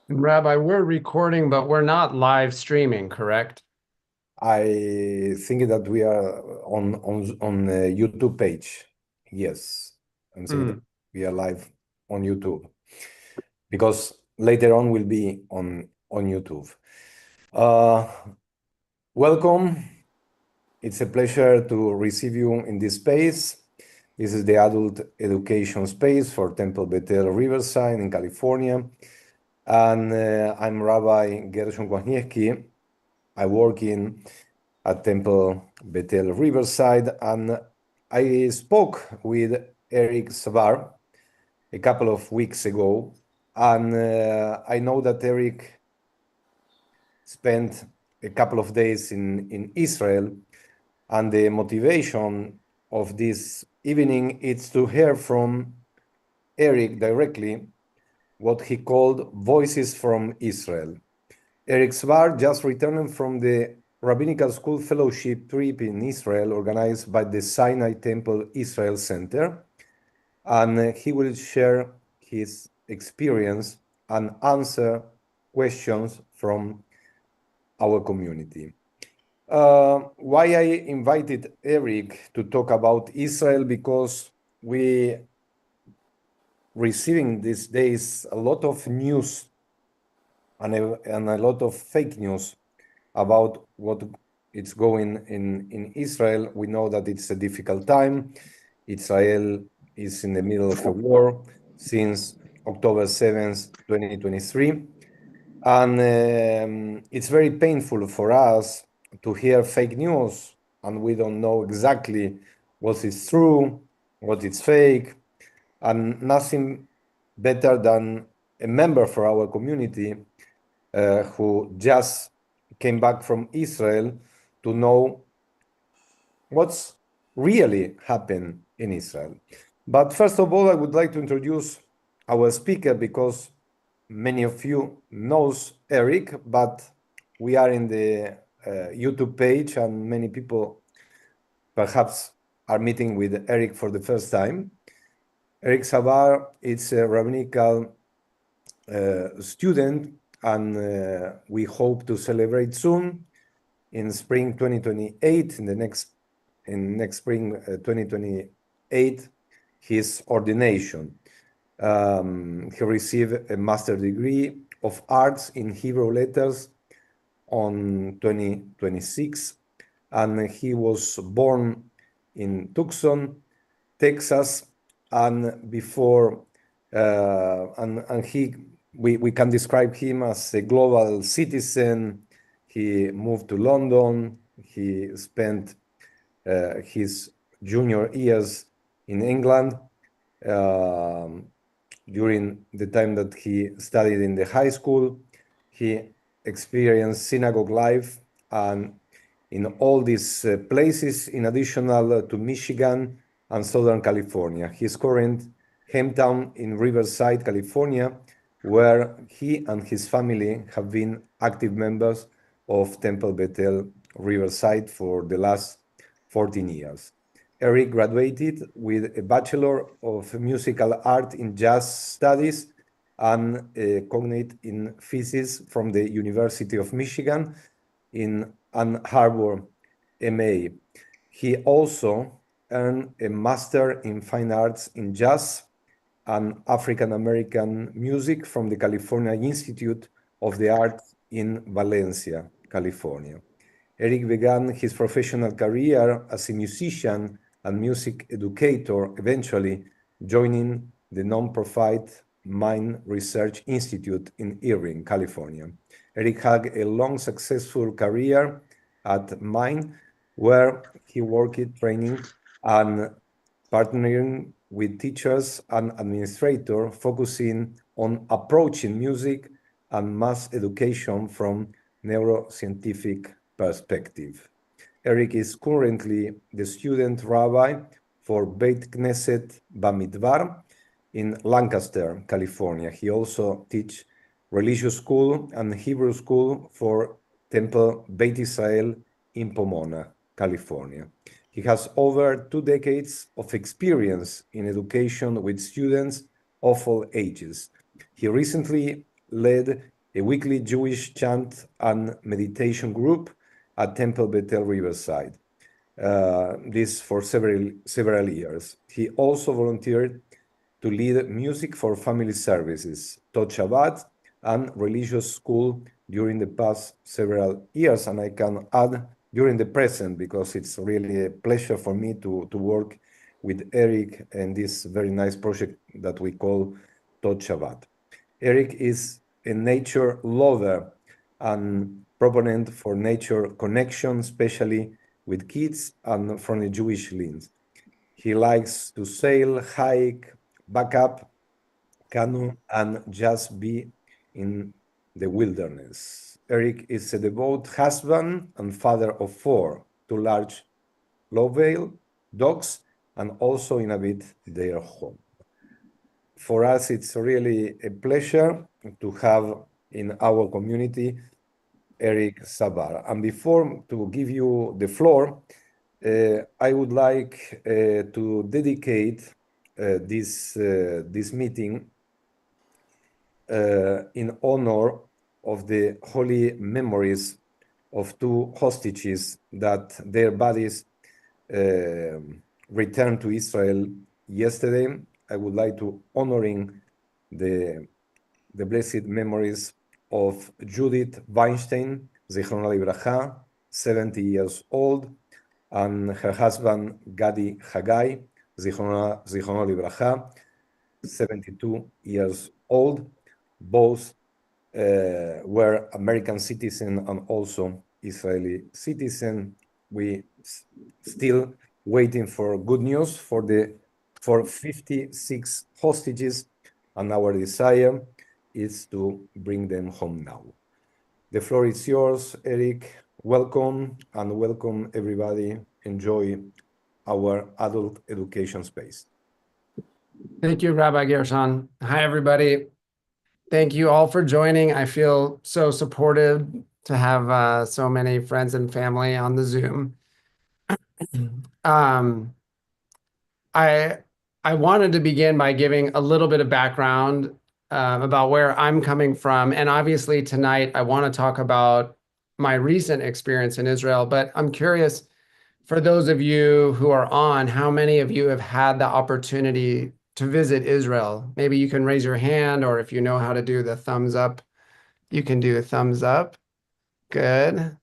Rabbi, we're recording, but we're not live streaming, correct? I think that we are on the YouTube page. Yes, I'm saying that Hmm. we are live on YouTube because later on we'll be on YouTube. Uh, Welcome. It's a pleasure to receive you in this space. This is the adult education space for Temple Bethel Riverside in California. And I'm Rabbi Gershon Kwasniewski. I work at Temple Bethel Riverside, and I spoke with Eric Sbar a couple of weeks ago, and I know that Eric spent a couple of days in Israel, and the motivation of this evening is to hear from Eric directly what he called Voices from Israel. Eric Sbar just returned from the Rabbinical School Fellowship trip in Israel organized by the Sinai Temple Israel Center, and he will share his experience and answer questions from our community. Why I invited Eric to talk about Israel? Because we receiving these days a lot of news and a lot of fake news about what it's going in Israel. We know that it's a difficult time. Israel is in the middle of a war since October 7th, 2023. And it's very painful for us to hear fake news, and we don't know exactly what is true, what is fake, and nothing better than a member for our community who just came back from Israel to know what's really happened in Israel. But first of all, I would like to introduce our speaker because many of you knows Eric, but we are in the YouTube page and many people perhaps are meeting with Eric for the first time. Eric Sabar is a rabbinical student, and we hope to celebrate soon in spring 2028, in next spring 2028, his ordination. He received a master's degree of arts in Hebrew letters on 2026, and he was born in Tucson, Texas, and before and we can describe him as a global citizen. He moved to London. He spent his junior years in England. Um, During the time that he studied in the high school, he experienced synagogue life, and in all these places, in addition to Michigan and Southern California. His current hometown in Riverside, California, where he and his family have been active members of Temple Bethel Riverside for the last 14 years. Eric graduated with a Bachelor of Musical Art in Jazz Studies and a Cognate in Physics from the University of Michigan in Ann Arbor, MA. He also earned a Master in Fine Arts in Jazz and African American Music from the California Institute of the Arts in Valencia, California. Eric began his professional career as a musician and music educator, eventually joining the non-profit Mind Research Institute in Irvine, California. Eric had a long, successful career at Mind, where he worked training and partnering with teachers and administrators, focusing on approaching music and mass education from neuroscientific perspective. Eric is currently the student rabbi for Beit Knesset Bamidbar in Lancaster, California. He also teaches religious school and Hebrew school for Temple Beit Israel in Pomona, California. He has over 2 decades of experience in education with students of all ages. He recently led a weekly Jewish chant and meditation group at Temple Bethel Riverside. This for several years. He also volunteered to lead music for family services, Tot Shabbat, and religious school during the past several years. And I can add during the present, because it's really a pleasure for me to work with Eric and this very nice project that we call Tot Shabbat. Eric is a nature lover and proponent for nature connection, especially with kids and from a Jewish lens. He likes to sail, hike, back up, canoe, and just be in the wilderness. Eric is a devout husband and father of 4, 2 large Lovale dogs, and also inhabit their home. For us, it's really a pleasure to have in our community Eric Sbar. And before to give you the floor, I would like to dedicate this meeting in honor of the holy memories of 2 hostages that their bodies returned to Israel yesterday. I would like to honoring the blessed memories of Judith Weinstein, Zichrona Libracha, 70 years old, and her husband Gadi Hagai, Zichrona Libracha, 72 years old. Both were American citizens and also Israeli citizens. We still waiting for good news for 56 hostages, and our desire is to bring them home now. The floor is yours, Eric. Welcome, and welcome everybody. Enjoy our adult education space. Thank you, Rabbi Gershon. Hi, everybody. Thank you all for joining. I feel so supported to have so many friends and family on the Zoom. I wanted to begin by giving a little bit of background about where I'm coming from. And obviously tonight I want to talk about my recent experience in Israel, but I'm curious, for those of you who are on, how many of you have had the opportunity to visit Israel? Maybe you can raise your hand, or if you know how to do the thumbs up, you can do a thumbs up. Good.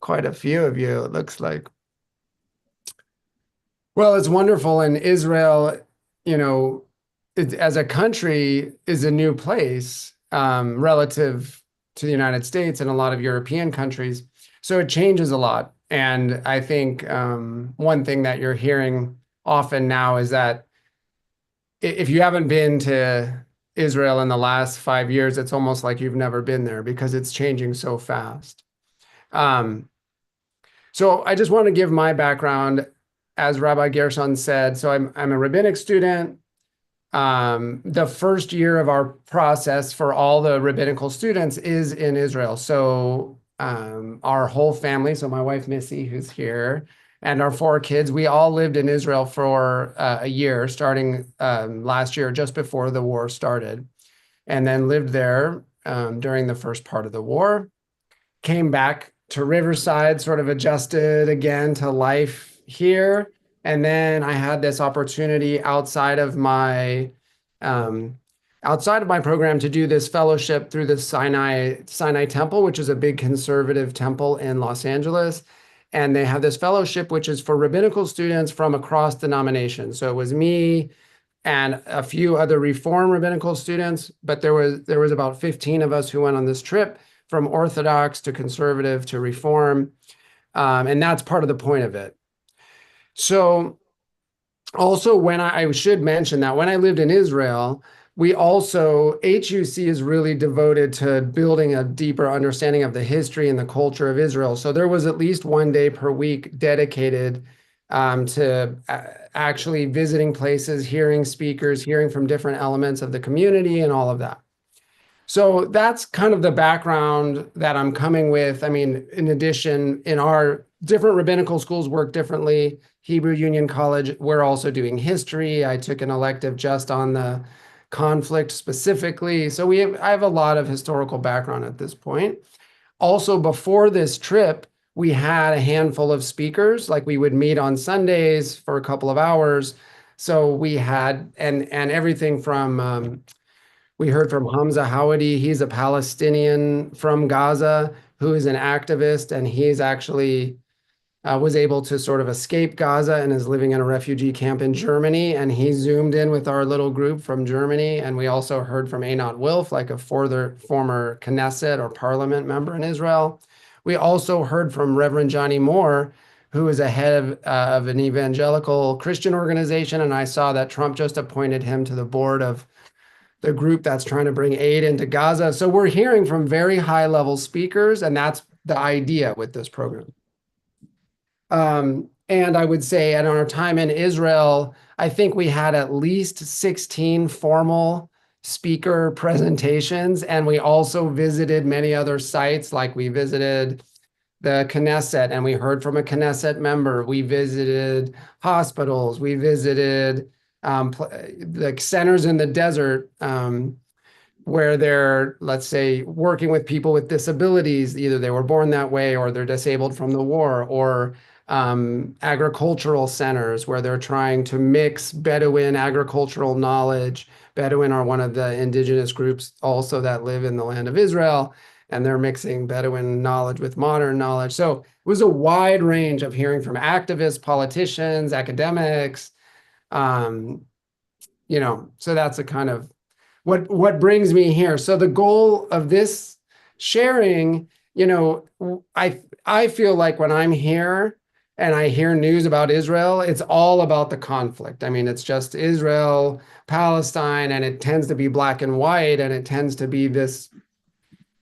Quite a few of you, it looks like. Well, it's wonderful. And Israel, you know, as a country is a new place relative to the United States and a lot of European countries. So it changes a lot. And I think one thing that you're hearing often now is that if you haven't been to Israel in the last 5 years, it's almost like you've never been there because it's changing so fast. So I just want to give my background, as Rabbi Gershon said. So I'm a rabbinic student. The first year of our process for all the rabbinical students is in Israel. So our whole family, so my wife Missy, who's here, and our 4 kids, we all lived in Israel for a year, starting last year, just before the war started, and then lived there during the first part of the war. Came back to Riverside, sort of adjusted again to life here. And then I had this opportunity outside of my program to do this fellowship through the Sinai Temple, which is a big conservative temple in Los Angeles. And they have this fellowship, which is for rabbinical students from across denominations. So it was me and a few other Reform rabbinical students, but there was about 15 of us who went on this trip, from Orthodox to conservative to Reform. And that's part of the point of it. So also, when I should mention that when I lived in Israel, HUC is really devoted to building a deeper understanding of the history and the culture of Israel. So there was at least 1 day per week dedicated to actually visiting places, hearing speakers, hearing from different elements of the community and all of that. So that's kind of the background that I'm coming with. I mean, in addition, in our different rabbinical schools work differently. Hebrew Union College, we're also doing history. I took an elective just on the conflict specifically. So I have a lot of historical background at this point. Also, before this trip, we had a handful of speakers, like we would meet on Sundays for a couple of hours. So we had, and everything from, we heard from Hamza Hawadi. He's a Palestinian from Gaza who is an activist, and he's actually was able to sort of escape Gaza and is living in a refugee camp in Germany. And he zoomed in with our little group from Germany. And we also heard from Einat Wilf, like a former Knesset or parliament member in Israel. We also heard from Reverend Johnny Moore, who is a head of an evangelical Christian organization. And I saw that Trump just appointed him to the board of the group that's trying to bring aid into Gaza. So we're hearing from very high level speakers, and that's the idea with this program. And I would say at our time in Israel, I think we had at least 16 formal speaker presentations, and we also visited many other sites, like we visited the Knesset and we heard from a Knesset member. We visited hospitals. We visited the centers in the desert where they're, let's say, working with people with disabilities. Either they were born that way or they're disabled from the war, or agricultural centers where they're trying to mix Bedouin agricultural knowledge. Bedouin are one of the indigenous groups also that live in the land of Israel, and they're mixing Bedouin knowledge with modern knowledge. So it was a wide range of hearing from activists, politicians, academics, so that's a kind of what brings me here. So the goal of this sharing, I feel like when I'm here and I hear news about Israel, it's all about the conflict. I mean, it's just Israel, Palestine, and it tends to be black and white, and it tends to be this,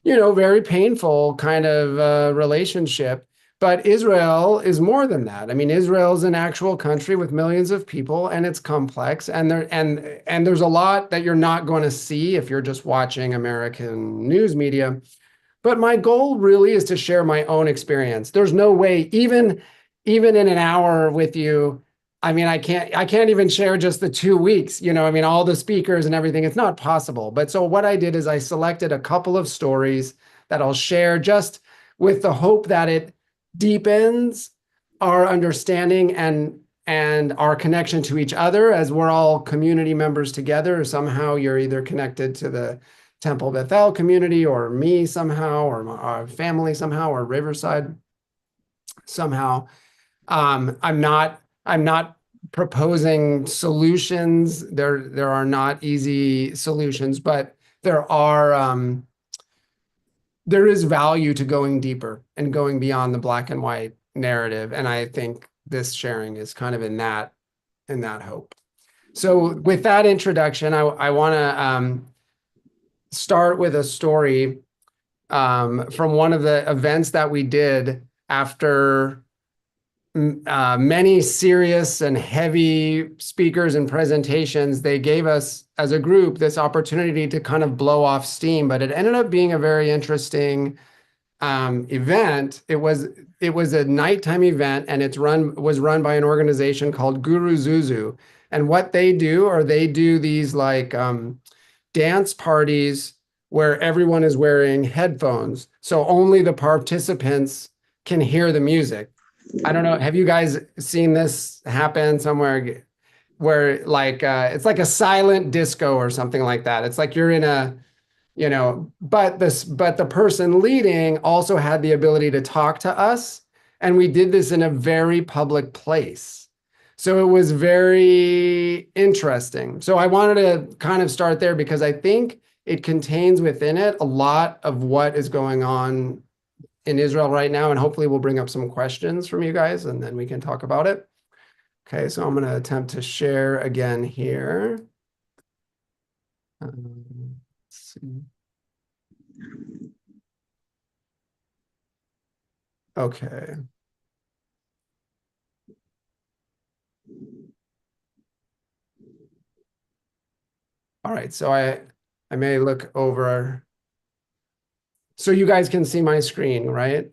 very painful kind of relationship. But Israel is more than that. I mean, Israel is an actual country with millions of people, and it's complex. And there's a lot that you're not going to see if you're just watching American news media. But my goal really is to share my own experience. There's no way, even in an hour with you, I mean, I can't even share just the 2 weeks, all the speakers and everything. It's not possible. But so what I did is I selected a couple of stories that I'll share, just with the hope that it deepens our understanding and our connection to each other, as we're all community members together. Somehow you're either connected to the Temple Bethel community, or me somehow, or our family somehow, or Riverside somehow. I'm not proposing solutions. There are not easy solutions, but there is value to going deeper and going beyond the black and white narrative. And I think this sharing is kind of in that hope. So with that introduction, I want to start with a story from one of the events that we did after many serious and heavy speakers and presentations. They gave us, as a group, this opportunity to kind of blow off steam, but it ended up being a very interesting event. It was a nighttime event, and was run by an organization called Guru Zuzu. And what they do these like dance parties where everyone is wearing headphones, so only the participants can hear the music. I don't know. Have you guys seen this happen somewhere where like it's like a silent disco or something like that? It's like you're in a, but the person leading also had the ability to talk to us, and we did this in a very public place. So it was very interesting. So I wanted to kind of start there because I think it contains within it a lot of what is going on in Israel right now, and hopefully we'll bring up some questions from you guys, and then we can talk about it. Okay, so I'm going to attempt to share again here. Let's see. Okay. All right, so I may look over. So you guys can see my screen, right?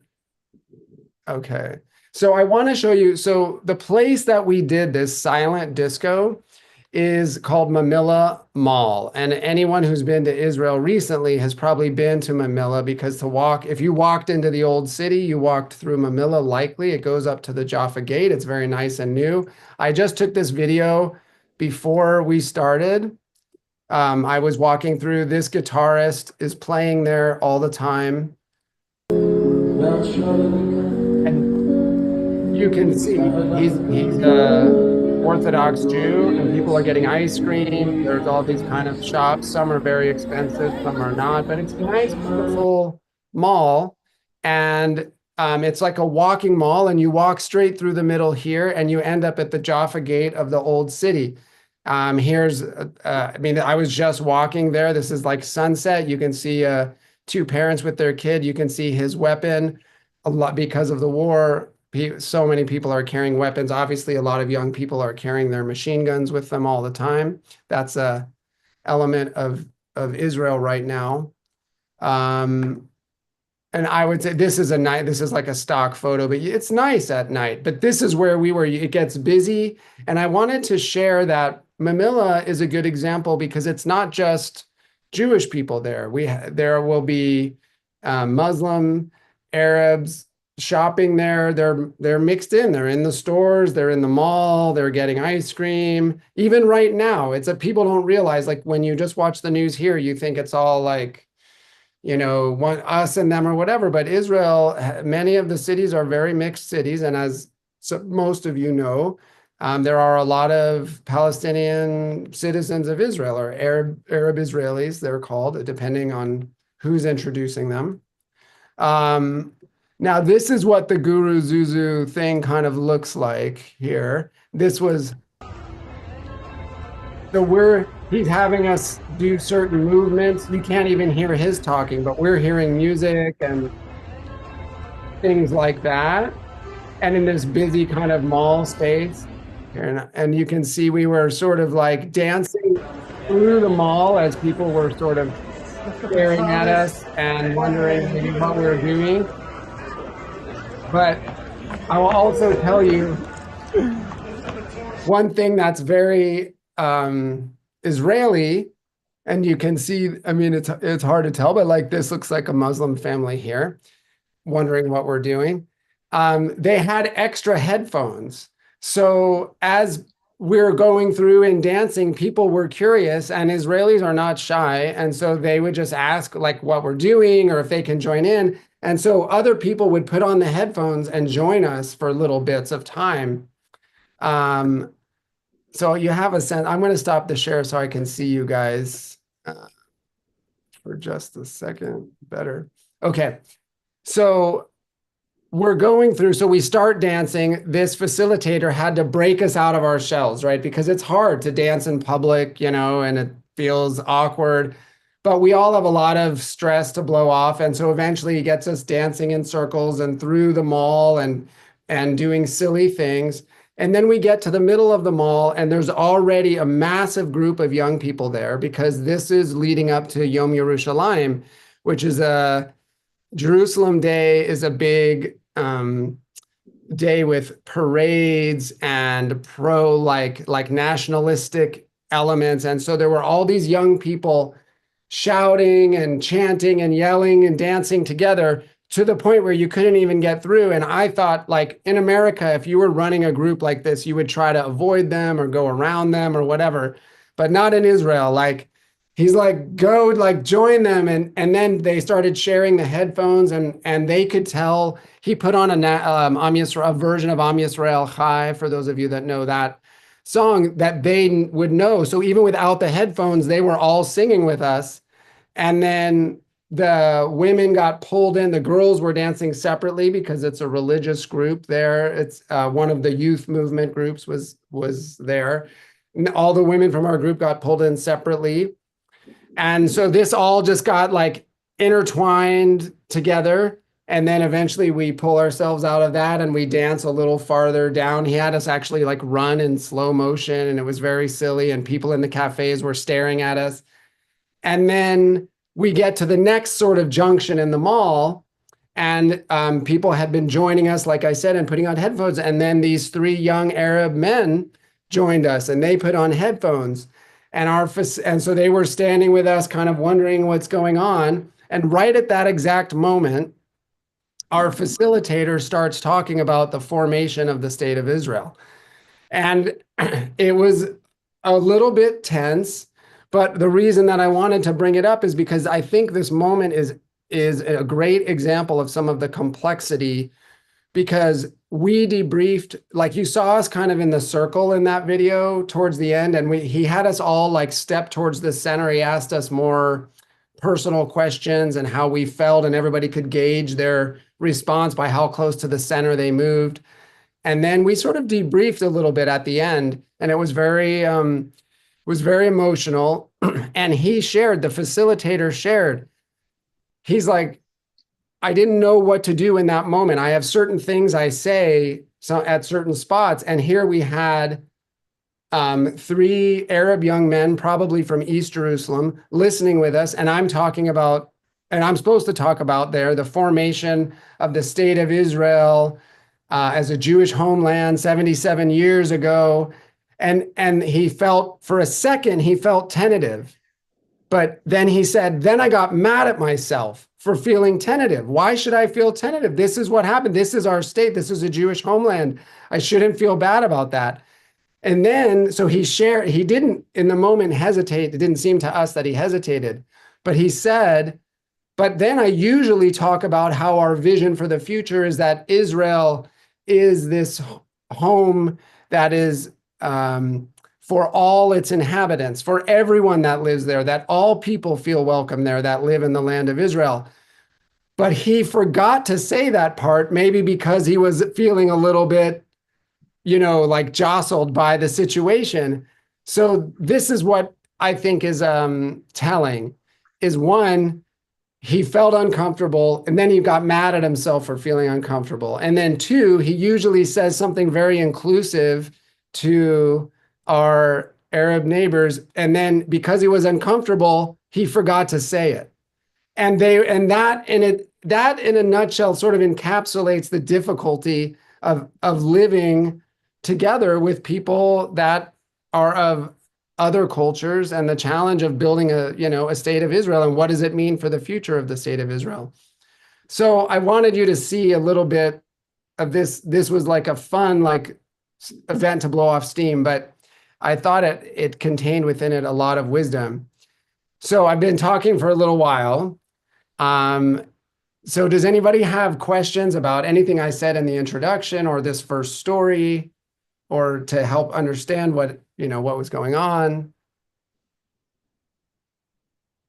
Okay. So I want to show you, so the place that we did this silent disco is called Mamilla Mall. And anyone who's been to Israel recently has probably been to Mamilla, because if you walked into the old city, you walked through Mamilla likely. It goes up to the Jaffa Gate. It's very nice and new. I just took this video before we started. I was walking through. This guitarist is playing there all the time. And you can see he's Orthodox Jew, and people are getting ice cream. There's all these kind of shops. Some are very expensive, some are not, but it's a nice, beautiful mall. And it's like a walking mall, and you walk straight through the middle here, and you end up at the Jaffa Gate of the old city. I mean, I was just walking there. This is like sunset. You can see two parents with their kid. You can see his weapon. A lot, because of the war, so many people are carrying weapons. Obviously, a lot of young people are carrying their machine guns with them all the time. That's a element of Israel right now. And I would say this is like a stock photo, but it's nice at night. But this is where we were. It gets busy. And I wanted to share that Mamilla is a good example, because it's not just Jewish people there. There will be Muslim, Arabs shopping there. They're mixed in. They're in the stores, they're in the mall, they're getting ice cream. Even right now, people don't realize, like, when you just watch the news here, you think it's all like, us and them or whatever. But Israel, many of the cities are very mixed cities. And as most of you know, there are a lot of Palestinian citizens of Israel, or Arab Israelis, they're called, depending on who's introducing them. Now, this is what the Guru Zuzu thing kind of looks like here. He's having us do certain movements. You can't even hear his talking, but we're hearing music and things like that. And in this busy kind of mall space. And you can see we were sort of like dancing through the mall as people were sort of staring at us and wondering maybe what we were doing. But I will also tell you one thing that's very Israeli, and you can see, I mean, it's hard to tell, but like this looks like a Muslim family here, wondering what we're doing. They had extra headphones. So as we're going through and dancing, people were curious, and Israelis are not shy. And so they would just ask like what we're doing or if they can join in. And so other people would put on the headphones and join us for little bits of time. So you have a sense. I'm going to stop the share so I can see you guys for just a second better. Okay. So we're going through, so we start dancing. This facilitator had to break us out of our shells, right? Because it's hard to dance in public, and it feels awkward, but we all have a lot of stress to blow off. And so eventually he gets us dancing in circles and through the mall and doing silly things. And then we get to the middle of the mall, and there's already a massive group of young people there, because this is leading up to Yom Yerushalayim, which is Jerusalem Day is a big day with parades and like nationalistic elements. And so there were all these young people shouting and chanting and yelling and dancing together to the point where you couldn't even get through. And I thought, like, in America, if you were running a group like this, you would try to avoid them or go around them or whatever, but not in Israel. Like, he's like, go, like, join them. And then they started sharing the headphones, and they could tell. He put on a version of Am Yisrael Chai, for those of you that know that song, that they would know. So even without the headphones, they were all singing with us. And then the women got pulled in. The girls were dancing separately because it's a religious group there. It's one of the youth movement groups was there. And all the women from our group got pulled in separately. And so this all just got like intertwined together. And then eventually we pull ourselves out of that and we dance a little farther down. He had us actually like run in slow motion, and it was very silly. And people in the cafes were staring at us. And then we get to the next sort of junction in the mall, and people had been joining us, like I said, and putting on headphones. And then these three young Arab men joined us, and they put on headphones, and so they were standing with us, kind of wondering what's going on. And right at that exact moment, our facilitator starts talking about the formation of the state of Israel. And it was a little bit tense, but the reason that I wanted to bring it up is because I think this moment is a great example of some of the complexity, because we debriefed, like you saw us kind of in the circle in that video towards the end, and he had us all like step towards the center. He asked us more personal questions and how we felt, and everybody could gauge their response by how close to the center they moved. And then we sort of debriefed a little bit at the end, and it was very emotional. And the facilitator shared, he's like, I didn't know what to do in that moment. I have certain things I say at certain spots. And here we had three Arab young men, probably from East Jerusalem, listening with us. And I'm supposed to talk about the formation of the state of Israel as a Jewish homeland 77 years ago. And for a second, he felt tentative. But then he said, then I got mad at myself for feeling tentative. Why should I feel tentative? This is what happened. This is our state. This is a Jewish homeland. I shouldn't feel bad about that. And then, so he didn't in the moment hesitate. It didn't seem to us that he hesitated, but he said, but then I usually talk about how our vision for the future is that Israel is this home that is, for all its inhabitants, for everyone that lives there, that all people feel welcome there that live in the land of Israel. But he forgot to say that part, maybe because he was feeling a little bit, like jostled by the situation. So this is what I think is telling, is one, he felt uncomfortable, and then he got mad at himself for feeling uncomfortable. And then two, he usually says something very inclusive to our Arab neighbors, and then because he was uncomfortable, he forgot to say it. And that in a nutshell sort of encapsulates the difficulty of living together with people that are of other cultures, and the challenge of building a state of Israel, and what does it mean for the future of the state of Israel. So I wanted you to see a little bit of this. This was like a fun event to blow off steam, but I thought it contained within it a lot of wisdom. So I've been talking for a little while. So does anybody have questions about anything I said in the introduction or this first story, or to help understand what was going on,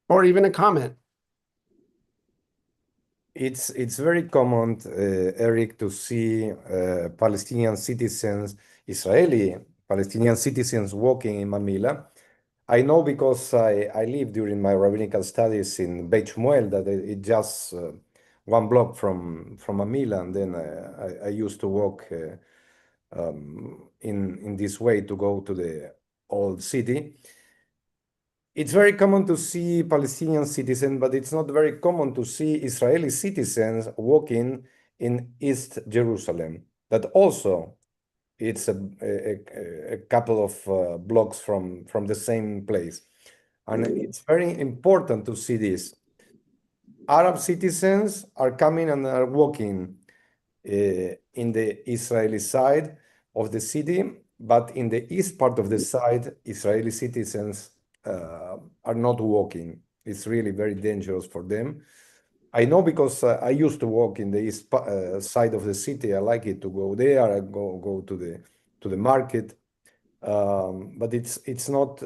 or even a comment? It's very common, Eric, to see Palestinian citizens, Israeli Palestinian citizens walking in Manila. I know because I lived during my rabbinical studies in Beit Shmuel, that it just one block from Manila, and then I used to walk in this way to go to the old city. It's very common to see Palestinian citizens, but it's not very common to see Israeli citizens walking in East Jerusalem. That also, it's a couple of blocks from the same place. And it's very important to see this. Arab citizens are coming and are walking in the Israeli side of the city, but in the east part of the side, Israeli citizens are not walking. It's really very dangerous for them. I know because I used to walk in the east side of the city. I like it to go there. I go to the market, but it's not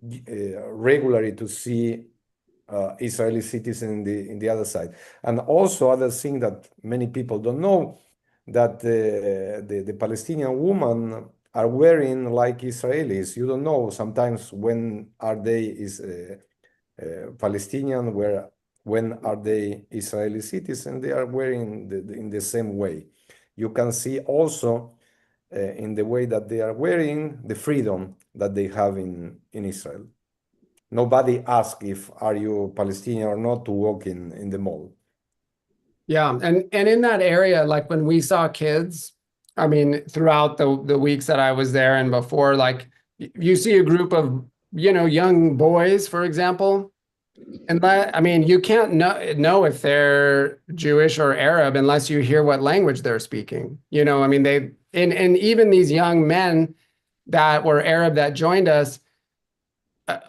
regularly to see Israeli citizens in the other side. And also other thing that many people don't know, that the Palestinian women are wearing like Israelis. You don't know sometimes when are they Palestinian, when are they Israeli citizens. They are wearing in the same way. You can see also in the way that they are wearing, the freedom that they have in Israel. Nobody asks if are you Palestinian or not to walk in the mall. Yeah, and in that area, like when we saw kids, I mean, throughout the weeks that I was there and before, like you see a group of, young boys, for example, and I mean, you can't know if they're Jewish or Arab unless you hear what language they're speaking. I mean, and even these young men that were Arab that joined us,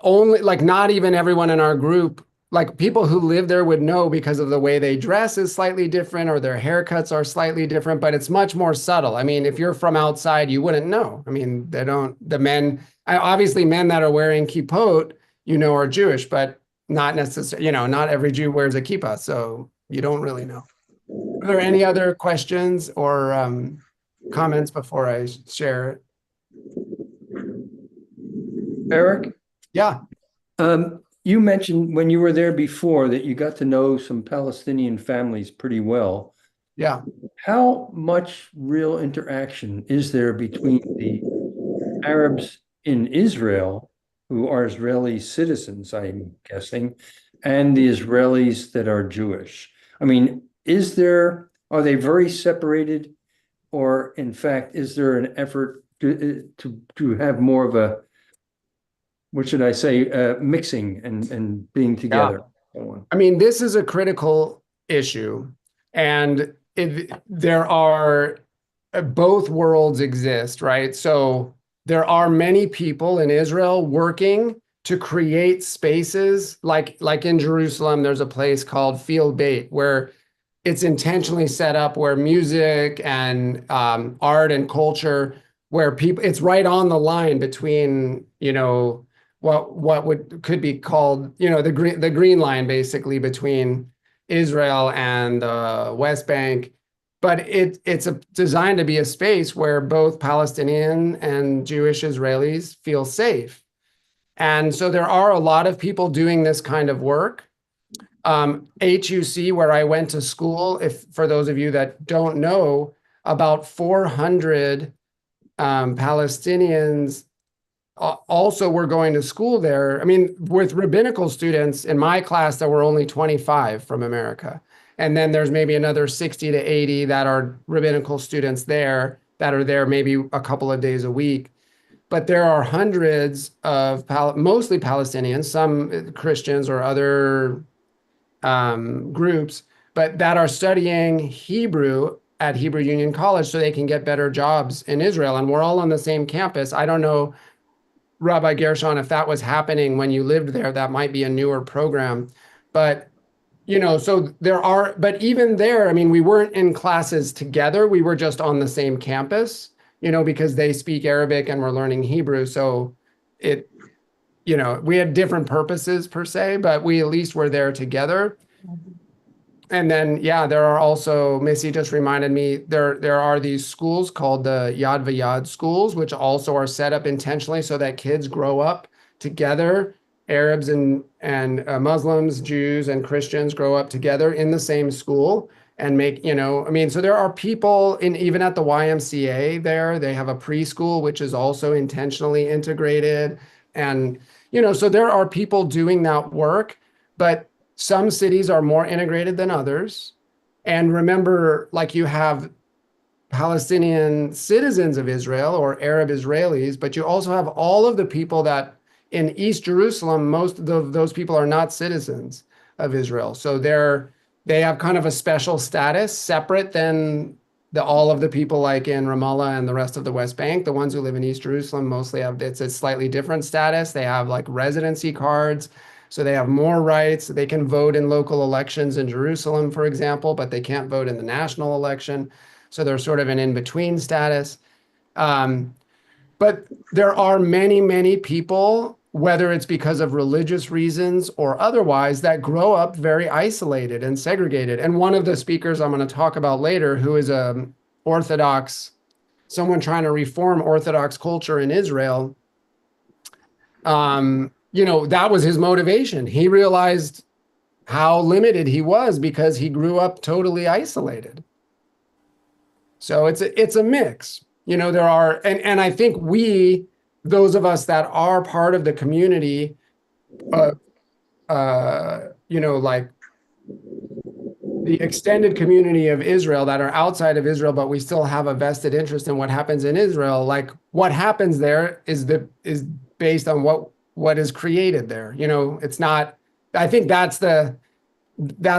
only like not even everyone in our group, like people who live there would know because of the way they dress is slightly different or their haircuts are slightly different, but it's much more subtle. I mean, if you're from outside, you wouldn't know. I mean, the men, obviously men that are wearing kippot, are Jewish, but not necessarily, not every Jew wears a kippah, so you don't really know. Are there any other questions or comments before I share it? Eric, Yeah. you mentioned when you were there before that you got to know some Palestinian families pretty well. Yeah. How much real interaction is there between the Arabs in Israel, who are Israeli citizens, I'm guessing, and the Israelis that are Jewish? I mean, are they very separated, or in fact, is there an effort to have more of a, what should I say, mixing and being together? I mean, this is a critical issue, and there are both worlds exist, right? So there are many people in Israel working to create spaces like in Jerusalem, there's a place called Field Bait where it's intentionally set up where music and art and culture, where people, it's right on the line between, what could be called, the green line basically between Israel and West Bank. But it's designed to be a space where both Palestinian and Jewish Israelis feel safe. And so there are a lot of people doing this kind of work. HUC, where I went to school, if for those of you that don't know, about 400 Palestinians also were going to school there. I mean, with rabbinical students in my class, there were only 25 from America. And then there's maybe another 60 to 80 that are rabbinical students there that are there maybe a couple of days a week. But there are hundreds of mostly Palestinians, some Christians or other groups, but that are studying Hebrew at Hebrew Union College so they can get better jobs in Israel. And we're all on the same campus. I don't know, Rabbi Gershon, if that was happening when you lived there, that might be a newer program. But, so but even there, I mean, we weren't in classes together. We were just on the same campus, because they speak Arabic and we're learning Hebrew. So we had different purposes per se, but we at least were there together. And then, yeah, there are also, Missy just reminded me, there are these schools called the Yad V'Yad schools, which also are set up intentionally so that kids grow up together. Arabs and Muslims, Jews and Christians grow up together in the same school and make, so there are people even at the YMCA there, they have a preschool, which is also intentionally integrated. And, so there are people doing that work, but some cities are more integrated than others. And remember, like you have Palestinian citizens of Israel or Arab Israelis, but you also have all of the people that in East Jerusalem, most of those people are not citizens of Israel. So they have kind of a special status separate than all of the people like in Ramallah and the rest of the West Bank. The ones who live in East Jerusalem mostly it's a slightly different status. They have like residency cards. So they have more rights. They can vote in local elections in Jerusalem, for example, but they can't vote in the national election. So they're sort of an in-between status. But there are many, many people, whether it's because of religious reasons or otherwise, that grow up very isolated and segregated. And one of the speakers I'm going to talk about later, who is someone trying to reform Orthodox culture in Israel, that was his motivation. He realized how limited he was because he grew up totally isolated. So it's a mix. There are, and I think those of us that are part of the community, like the extended community of Israel that are outside of Israel, but we still have a vested interest in what happens in Israel. Like what happens there is based on what is created there. It's not, I think that's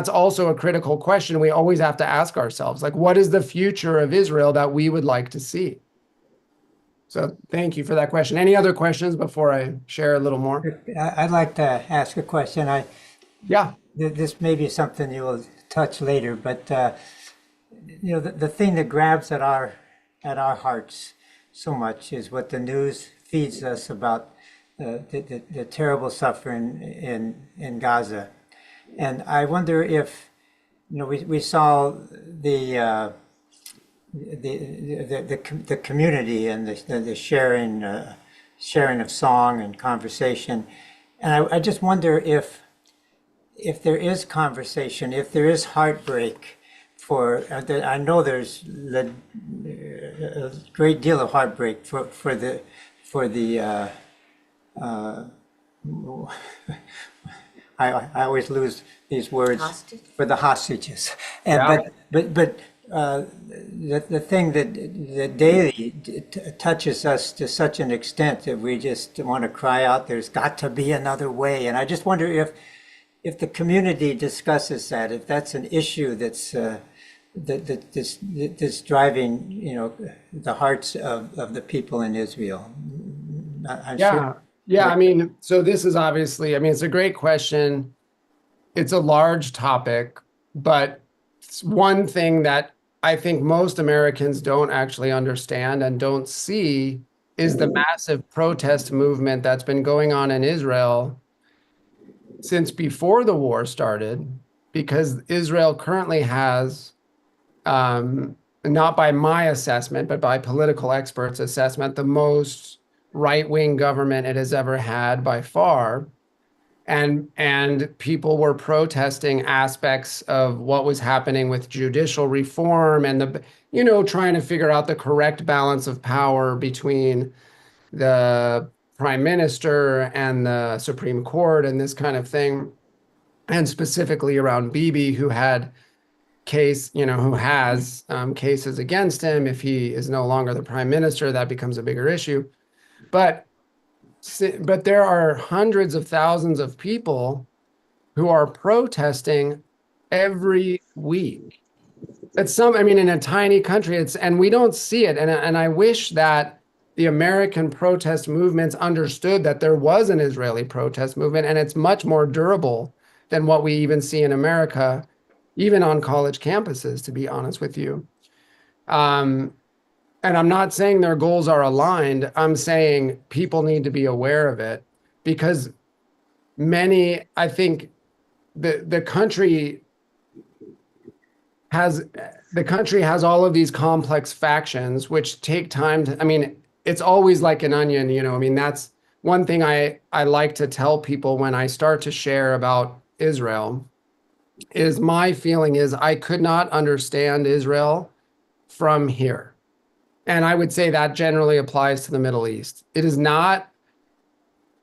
also a critical question we always have to ask ourselves. Like, what is the future of Israel that we would like to see? So thank you for that question. Any other questions before I share a little more? I'd like to ask a question. Yeah. This may be something you will touch later, but the thing that grabs at our hearts so much is what the news feeds us about the terrible suffering in Gaza. And I wonder if we saw the community and the sharing of song and conversation, and I just wonder if there is conversation, if there is heartbreak I know there's a great deal of heartbreak for the I always lose these words. Hostage? For the hostages. And Yeah. but the thing that daily touches us to such an extent that we just want to cry out, there's got to be another way. And I just wonder if the community discusses that, if that's an issue that's driving the hearts of the people in Israel. I'm Yeah. sure. Yeah. I mean, so this is obviously, it's a great question. It's a large topic, but it's one thing that I think most Americans don't actually understand and don't see is the massive protest movement that's been going on in Israel since before the war started, because Israel currently has, not by my assessment, but by political experts' assessment, the most right-wing government it has ever had by far. And people were protesting aspects of what was happening with judicial reform and trying to figure out the correct balance of power between the prime minister and the Supreme Court and this kind of thing. And specifically around Bibi, who has cases against him. If he is no longer the prime minister, that becomes a bigger issue. But there are hundreds of thousands of people who are protesting every week. In a tiny country, and we don't see it. And I wish that the American protest movements understood that there was an Israeli protest movement, and it's much more durable than what we even see in America, even on college campuses, to be honest with you. And I'm not saying their goals are aligned. I'm saying people need to be aware of it, because I think the country has all of these complex factions, which take time it's always like an onion, that's one thing I like to tell people when I start to share about Israel, is my feeling is I could not understand Israel from here. And I would say that generally applies to the Middle East. It is not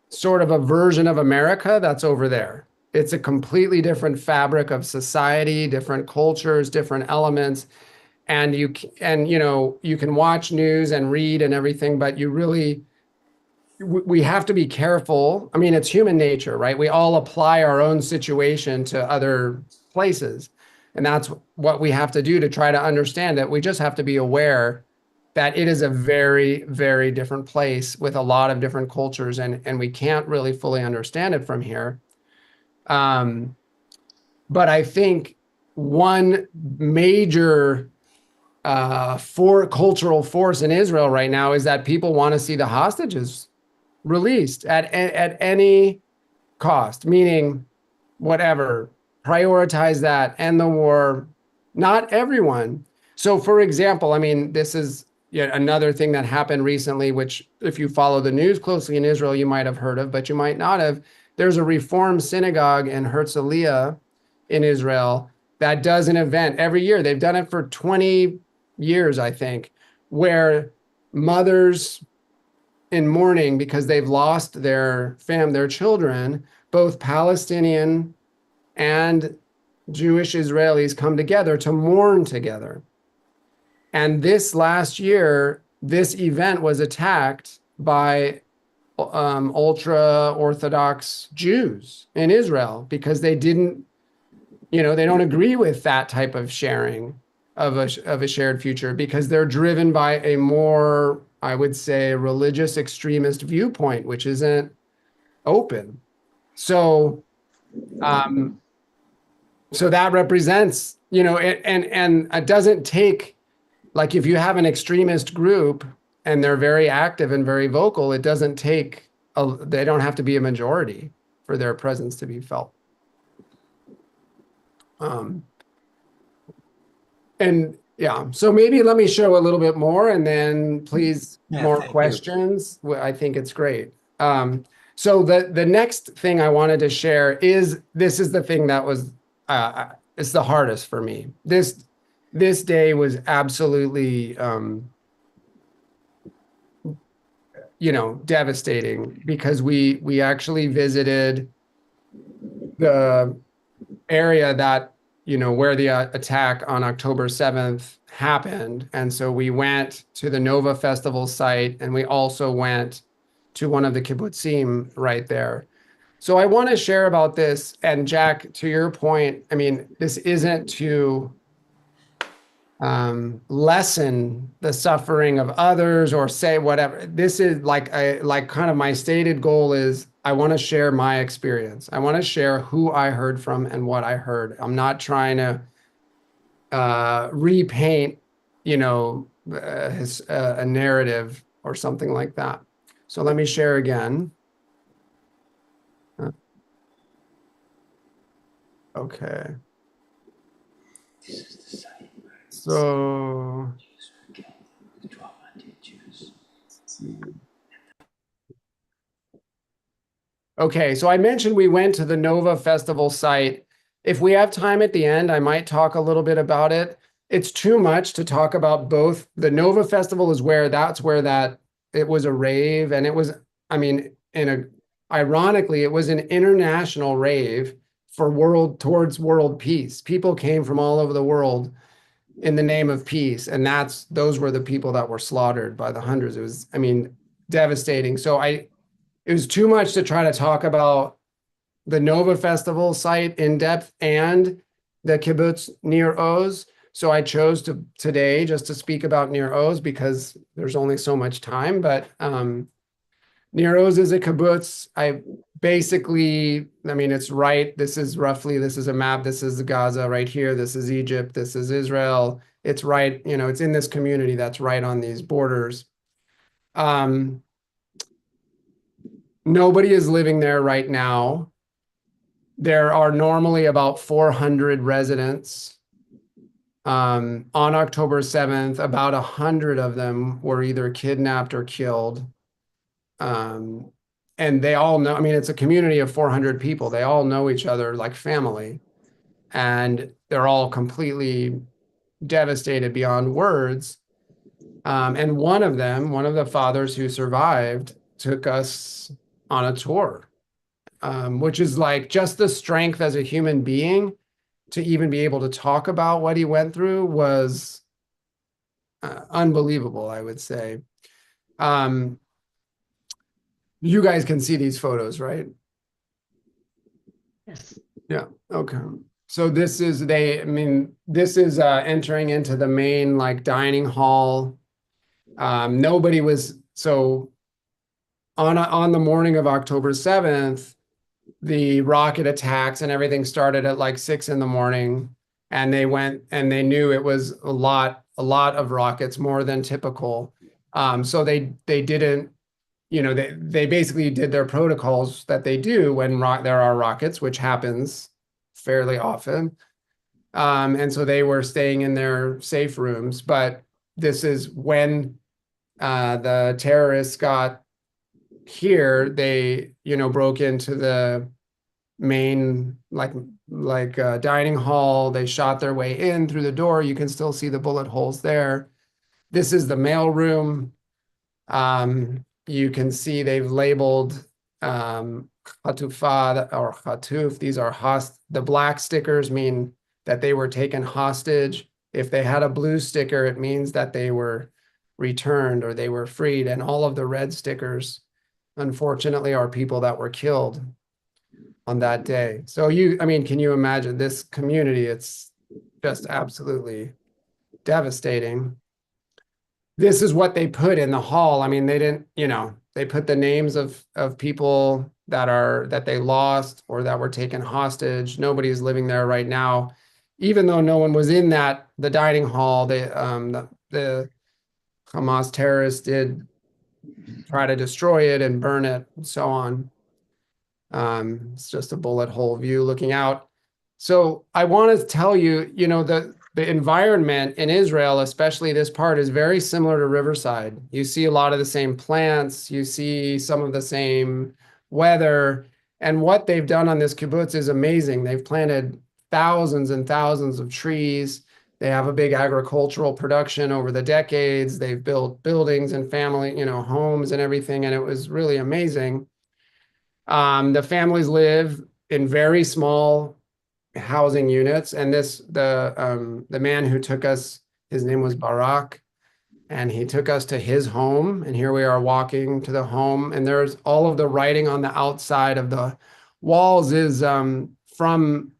sort of a version of America that's over there. It's a completely different fabric of society, different cultures, different elements. And you can watch news and read and everything, but we have to be careful. It's human nature, right? We all apply our own situation to other places. And that's what we have to do to try to understand it. We just have to be aware that it is a very, very different place with a lot of different cultures, and we can't really fully understand it from here. But I think one major cultural force in Israel right now is that people want to see the hostages released at any cost, meaning whatever, prioritize that, end the war. Not everyone. So, for example, this is yet another thing that happened recently, which if you follow the news closely in Israel, you might have heard of, but you might not have. There's a Reform synagogue in Herzliya in Israel that does an event every year. They've done it for 20 years, I think, where mothers in mourning because they've lost their children, both Palestinian and Jewish Israelis come together to mourn together. And this last year, this event was attacked by ultra Orthodox Jews in Israel because they didn't, they don't agree with that type of sharing of a shared future because they're driven by a more, I would say, religious extremist viewpoint, which isn't open. So, so that represents, and it doesn't take, like if you have an extremist group and they're very active and very vocal, it doesn't take, they don't have to be a majority for their presence to be felt. And yeah, so maybe let me show a little bit more and then please more questions. I think it's great. So the next thing I wanted to share is, this is the thing that was, it's the hardest for me. This day was absolutely, devastating because we actually visited the area that, where the attack on October 7th happened. And so we went to the Nova Festival site, and we also went to one of the kibbutzim right there. So I want to share about this. And Jack, to your point, I mean, this isn't to lessen the suffering of others or say whatever. This is like kind of my stated goal is I want to share my experience. I want to share who I heard from and what I heard. I'm not trying to repaint, a narrative or something like that. So let me share again. Okay. So, okay, so I mentioned we went to the Nova Festival site. If we have time at the end, I might talk a little bit about it. It's too much to talk about both. The Nova Festival is where it was a rave, and it was, I mean, ironically, it was an international rave towards world peace. People came from all over the world in the name of peace. And those were the people that were slaughtered by the hundreds. It was, I mean, devastating. So it was too much to try to talk about the Nova Festival site in depth and the kibbutz Nir Oz. So I chose today just to speak about Nir Oz because there's only so much time, but Nir Oz is a kibbutz. It's right. This is a map. This is Gaza right here. This is Egypt. This is Israel. It's right, it's in this community that's right on these borders. Nobody is living there right now. There are normally about 400 residents. On October 7th, about 100 of them were either kidnapped or killed. And they all know, it's a community of 400 people. They all know each other like family, and they're all completely devastated beyond words. And one of the fathers who survived, took us on a tour, which is like just the strength as a human being to even be able to talk about what he went through was unbelievable, I would say. You guys can see these photos, right? Yes. Yeah. Okay. So this is entering into the main dining hall. Nobody was, so on the morning of October 7th, the rocket attacks and everything started at 6 a.m. and they went and they knew it was a lot of rockets, more than typical. So they didn't, they basically did their protocols that they do when there are rockets, which happens fairly often. And so they were staying in their safe rooms. But this is when the terrorists got here, they, broke into the main dining hall. They shot their way in through the door. You can still see the bullet holes there. This is the mail room. You can see they've labeled Chatufa or Chatuf. These are the black stickers mean that they were taken hostage. If they had a blue sticker, it means that they were returned or they were freed. And all of the red stickers, unfortunately, are people that were killed on that day. So I mean, can you imagine this community? It's just absolutely devastating. This is what they put in the hall. I mean, they didn't, they put the names of people that they lost or that were taken hostage. Nobody's living there right now, even though no one was in the dining hall. The Hamas terrorists did try to destroy it and burn it and so on. It's just a bullet hole view looking out. So I want to tell you, the environment in Israel, especially this part, is very similar to Riverside. You see a lot of the same plants, you see some of the same weather, and what they've done on this kibbutz is amazing. They've planted thousands and thousands of trees. They have a big agricultural production over the decades. They've built buildings and family, homes and everything, and it was really amazing. The families live in very small housing units, and the man who took us, his name was Barak, and he took us to his home, and here we are walking to the home, and there's all of the writing on the outside of the walls is from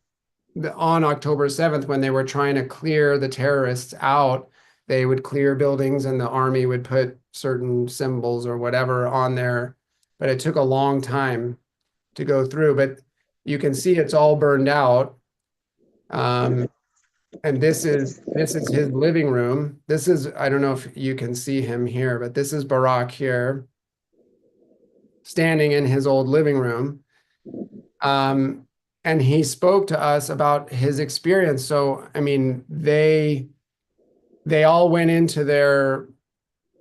on October 7th, when they were trying to clear the terrorists out. They would clear buildings and the army would put certain symbols or whatever on there, but it took a long time to go through. But you can see it's all burned out. And this is his living room. This is, I don't know if you can see him here, but this is Barak here, standing in his old living room. And he spoke to us about his experience. So, I mean, they all went into their,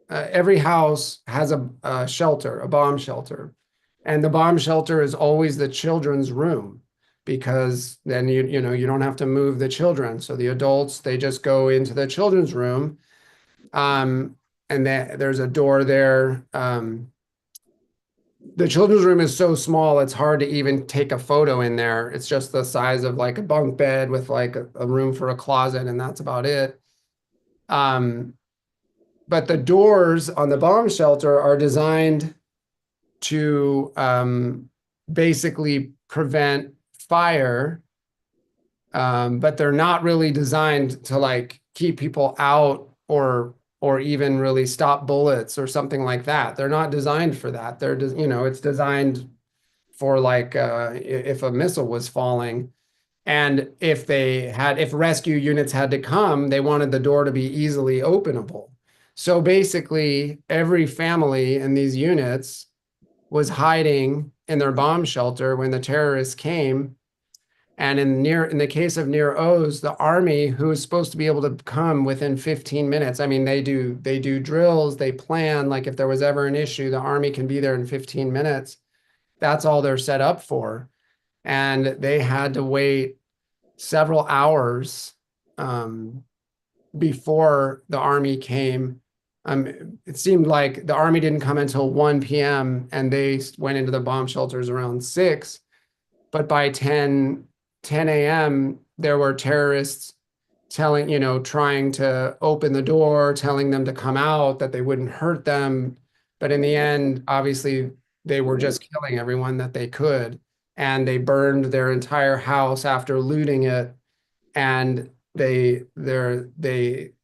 every house has a shelter, a bomb shelter. And the bomb shelter is always the children's room, because then you don't have to move the children. So the adults, they just go into the children's room. And there's a door there. The children's room is so small, it's hard to even take a photo in there. It's just the size of like a bunk bed with like a room for a closet, and that's about it. But the doors on the bomb shelter are designed to basically prevent fire, but they're not really designed to like keep people out or even really stop bullets or something like that. They're not designed for that. It's designed for like if a missile was falling, and if rescue units had to come, they wanted the door to be easily openable. So basically, every family in these units was hiding in their bomb shelter when the terrorists came. And in the case of Nir Oz, the army, who is supposed to be able to come within 15 minutes, I mean, they do drills, they plan, like if there was ever an issue, the army can be there in 15 minutes. That's all they're set up for. And they had to wait several hours before the army came. It seemed like the army didn't come until 1 p.m. and they went into the bomb shelters around 6. But by 10 a.m., there were terrorists trying to open the door, telling them to come out, that they wouldn't hurt them. But in the end, obviously, they were just killing everyone that they could. And they burned their entire house after looting it. And they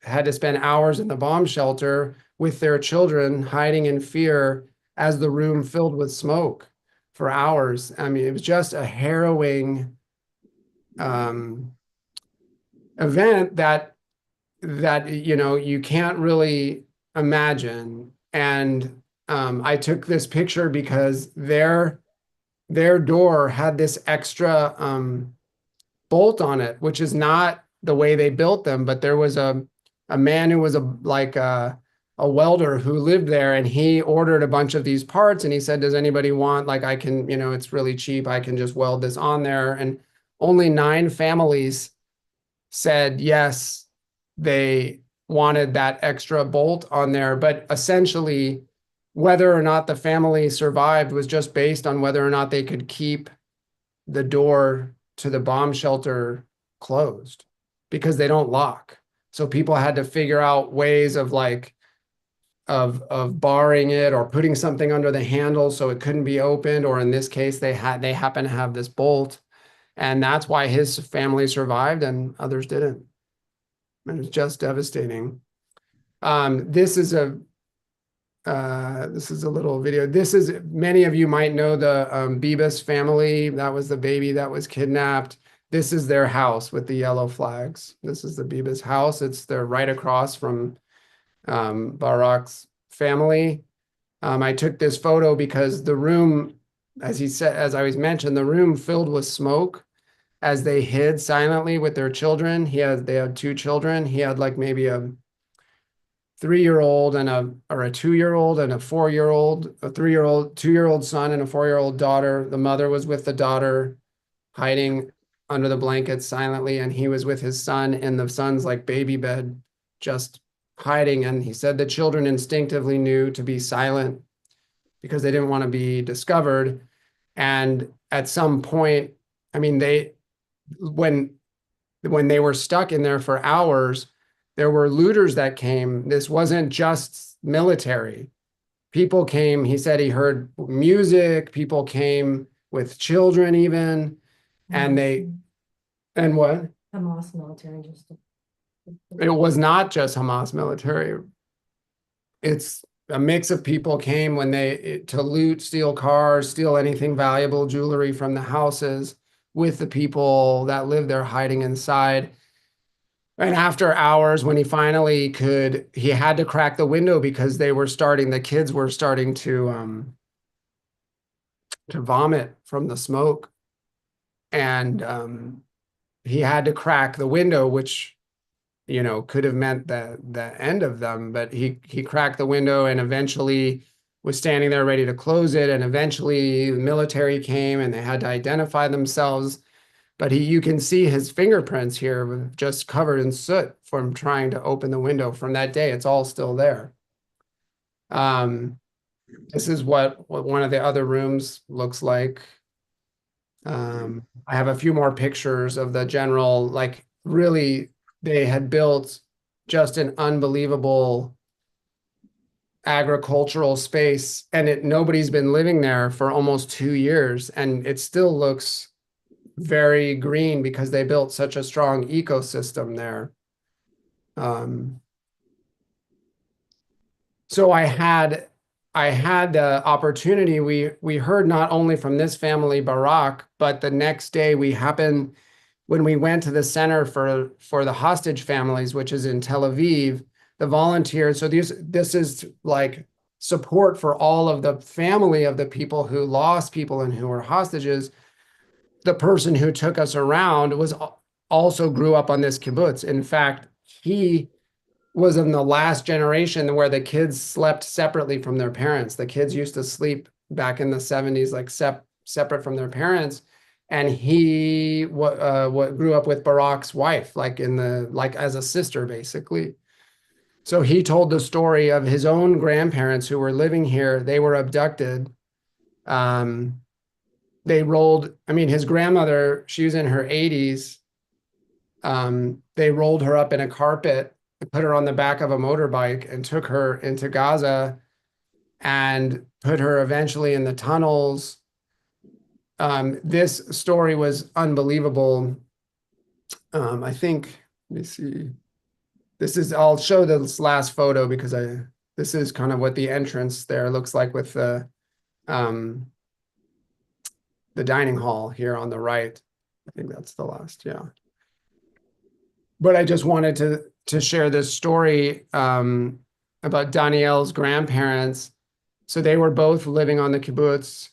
had to spend hours in the bomb shelter with their children, hiding in fear as the room filled with smoke for hours. I mean, it was just a harrowing event that you can't really imagine. And I took this picture because their door had this extra bolt on it, which is not the way they built them. But there was a man who was a welder who lived there, and he ordered a bunch of these parts, and he said, does anybody want, like, I can, it's really cheap, I can just weld this on there. And only 9 families said yes, they wanted that extra bolt on there. But essentially, whether or not the family survived was just based on whether or not they could keep the door to the bomb shelter closed, because they don't lock. So people had to figure out ways of barring it or putting something under the handle so it couldn't be opened, or in this case they happen to have this bolt, and that's why his family survived and others didn't. And it's just devastating. This is a little video. Many of you might know the Bibas family. That was the baby that was kidnapped. This is their house with the yellow flags. This is the Bibas house. They're right across from Barak's family. I took this photo because the room, as I was mentioned, the room filled with smoke as they hid silently with their children. They had 2 children. He had like maybe a 3-year-old or a 2-year-old and a 4-year-old, a 3-year-old, 2-year-old son and a 4-year-old daughter. The mother was with the daughter, hiding under the blankets silently, and he was with his son in the son's like baby bed, just hiding. And he said the children instinctively knew to be silent because they didn't want to be discovered. And at some point, I mean, when they were stuck in there for hours, there were looters that came. This wasn't just military. People came. He said he heard music. People came with children even. And what? Hamas military just. It was not just Hamas military. It's a mix of people came to loot, steal cars, steal anything valuable, jewelry from the houses, with the people that lived there hiding inside. And after hours, when he finally he had to crack the window because the kids were starting to vomit from the smoke. And he had to crack the window, which, could have meant the end of them. But he cracked the window and eventually was standing there ready to close it. And eventually the military came and they had to identify themselves. But you can see his fingerprints here, just covered in soot from trying to open the window from that day. It's all still there. This is what one of the other rooms looks like. I have a few more pictures of the general, really, they had built just an unbelievable agricultural space, and nobody's been living there for almost 2 years, and it still looks very green because they built such a strong ecosystem there. So I had the opportunity. We heard not only from this family, Barak, but the next day when we went to the center for the hostage families, which is in Tel Aviv, the volunteers. So this is like support for all of the family of the people who lost people and who were hostages. The person who took us around also grew up on this kibbutz. In fact, he was in the last generation where the kids slept separately from their parents. The kids used to sleep back in the 70s, separate from their parents. And he grew up with Barak's wife, as a sister, basically. So he told the story of his own grandparents who were living here. They were abducted. His grandmother, she was in her 80s. They rolled her up in a carpet, put her on the back of a motorbike, and took her into Gaza and put her eventually in the tunnels. This story was unbelievable. I think, let me see. I'll show this last photo because this is kind of what the entrance there looks like with the dining hall here on the right. I think that's the last, yeah. But I just wanted to share this story about Daniel's grandparents. So they were both living on the kibbutz.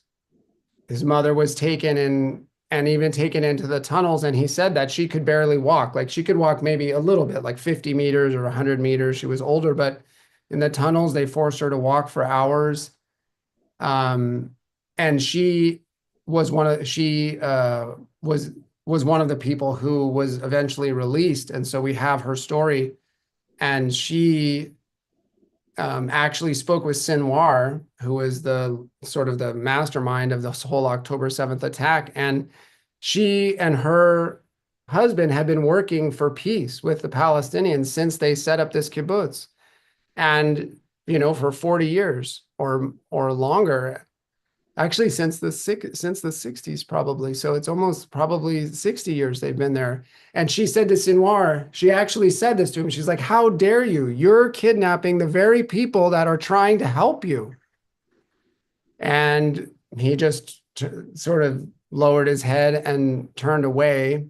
His mother was taken and even taken into the tunnels, and he said that she could barely walk. She could walk maybe a little bit, like 50 meters or 100 meters. She was older, but in the tunnels, they forced her to walk for hours. And she was one of the people who was eventually released. And so we have her story, and she actually spoke with Sinwar, who was the sort of the mastermind of this whole October 7th attack. And she and her husband had been working for peace with the Palestinians since they set up this kibbutz. And, for 40 years or longer, actually since the 60s probably. So it's almost probably 60 years they've been there. And she said to Sinwar, she actually said this to him. She's like, how dare you? You're kidnapping the very people that are trying to help you. And he just sort of lowered his head and turned away.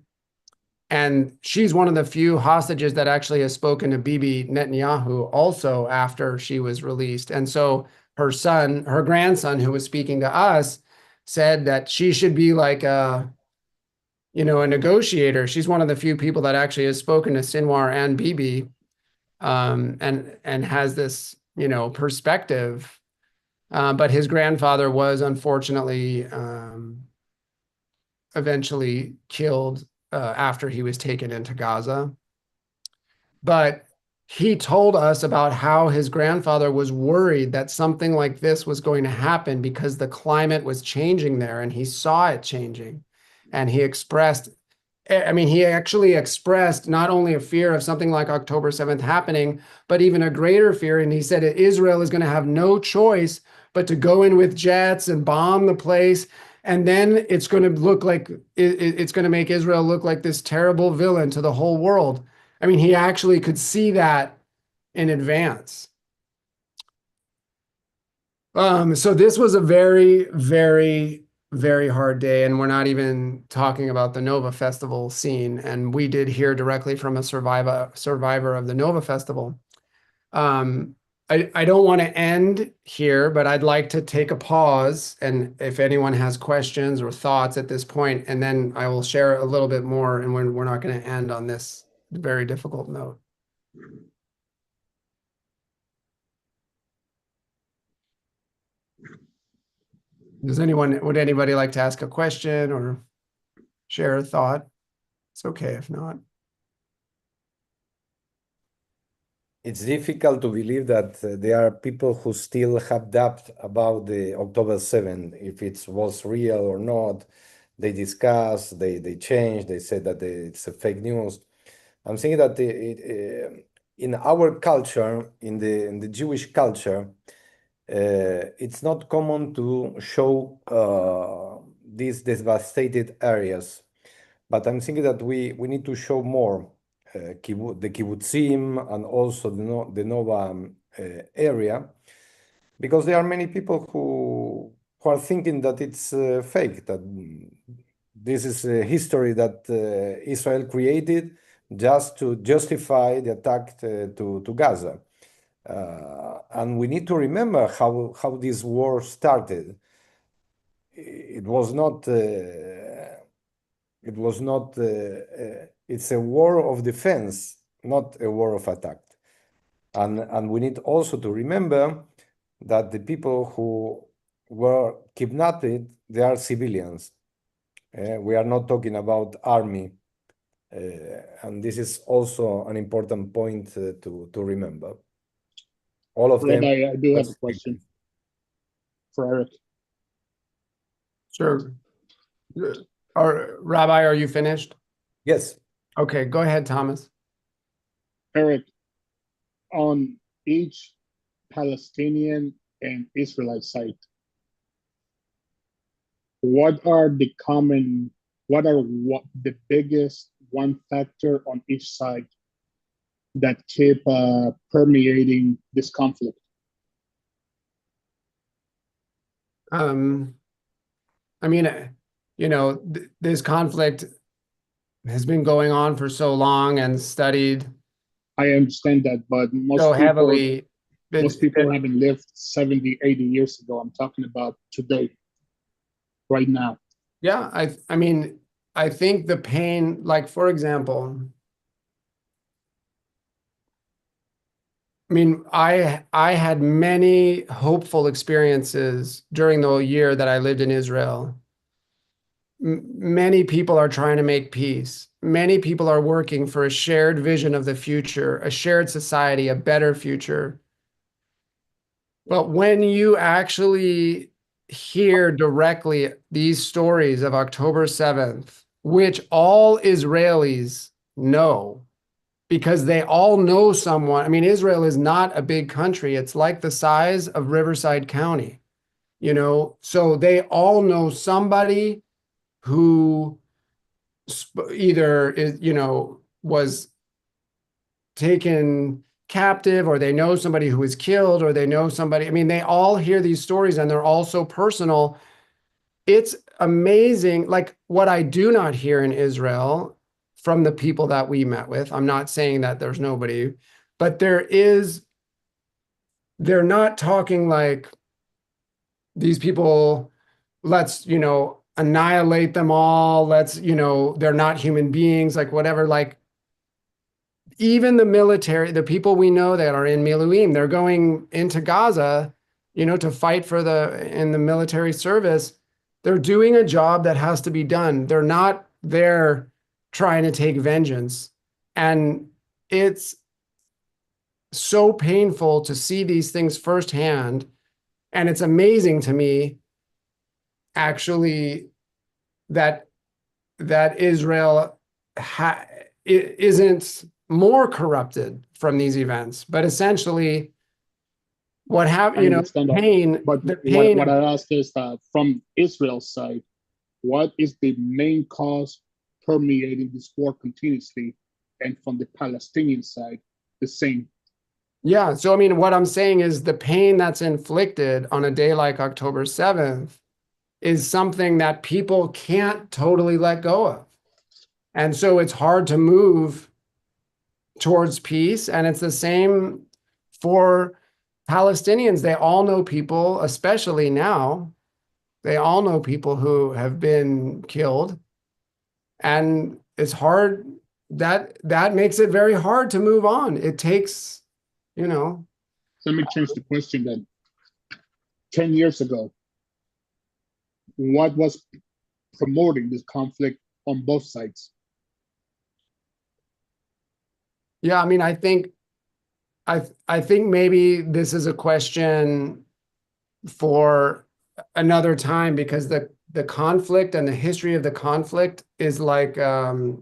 And she's one of the few hostages that actually has spoken to Bibi Netanyahu also after she was released. And so her grandson, who was speaking to us, said that she should be like a negotiator. She's one of the few people that actually has spoken to Sinwar and Bibi, and has this, perspective. But his grandfather was unfortunately eventually killed after he was taken into Gaza. But he told us about how his grandfather was worried that something like this was going to happen because the climate was changing there, and he saw it changing. And he actually expressed not only a fear of something like October 7th happening, but even a greater fear. And he said that Israel is going to have no choice but to go in with jets and bomb the place. And then it's going to look like it's going to make Israel look like this terrible villain to the whole world. I mean, he actually could see that in advance. So this was a very, very, very hard day. And we're not even talking about the Nova Festival scene. And we did hear directly from a survivor of the Nova Festival. I don't want to end here, but I'd like to take a pause, and if anyone has questions or thoughts at this point, and then I will share a little bit more, and we're not going to end on this very difficult note. Would anybody like to ask a question or share a thought? It's okay if not. It's difficult to believe that there are people who still have doubt about the October 7th, if it was real or not. They discuss, they change, they say that it's a fake news. I'm saying that in our culture, in the Jewish culture, it's not common to show these devastated areas. But I'm thinking that we need to show more. The kibbutzim and also the Nova area, because there are many people who are thinking that it's fake, that this is a history that Israel created just to justify the attack to Gaza. And we need to remember how this war started. It was not. It's a war of defense, not a war of attack. And we need also to remember that the people who were kidnapped, they are civilians. We are not talking about army. And this is also an important point to remember. All of them. I do have a question for Eric. Sure. Rabbi, are you finished? Yes. Okay, go ahead, Thomas. Eric, on each Palestinian and Israelite site, what are the biggest one factor on each side that keep permeating this conflict? This conflict has been going on for so long and studied. I understand that, but most people haven't lived 70, 80 years ago. I'm talking about today, right now. Yeah, I think the pain, like, for example, I had many hopeful experiences during the year that I lived in Israel. Many people are trying to make peace. Many people are working for a shared vision of the future, a shared society, a better future. But when you actually hear directly these stories of October 7th, which all Israelis know, because they all know someone. I mean, Israel is not a big country. It's like the size of Riverside County, so they all know somebody who either is, was taken captive, or they know somebody who was killed, or they know somebody. I mean, they all hear these stories and they're all so personal. It's amazing. Like, what I do not hear in Israel from the people that we met with, I'm not saying that there's nobody, but they're not talking like these people, let's, annihilate them all. Let's, they're not human beings, like whatever. Like, even the military, the people we know that are in Miluim, they're going into Gaza, to fight in the military service. They're doing a job that has to be done. They're not there trying to take vengeance. And it's so painful to see these things firsthand. And it's amazing to me, actually, that Israel isn't more corrupted from these events. But essentially, what happened, pain. But the pain. What I ask is that from Israel's side, what is the main cause permeating this war continuously? And from the Palestinian side, the same. Yeah. So, I mean, what I'm saying is the pain that's inflicted on a day like October 7th is something that people can't totally let go of. And so it's hard to move towards peace. And it's the same for Palestinians. They all know people, especially now, they all know people who have been killed. And it's hard. That makes it very hard to move on. It takes, Let me change the question then. 10 years ago, what was promoting this conflict on both sides? Yeah, I mean, I think maybe this is a question for another time, because the conflict and the history of the conflict is like a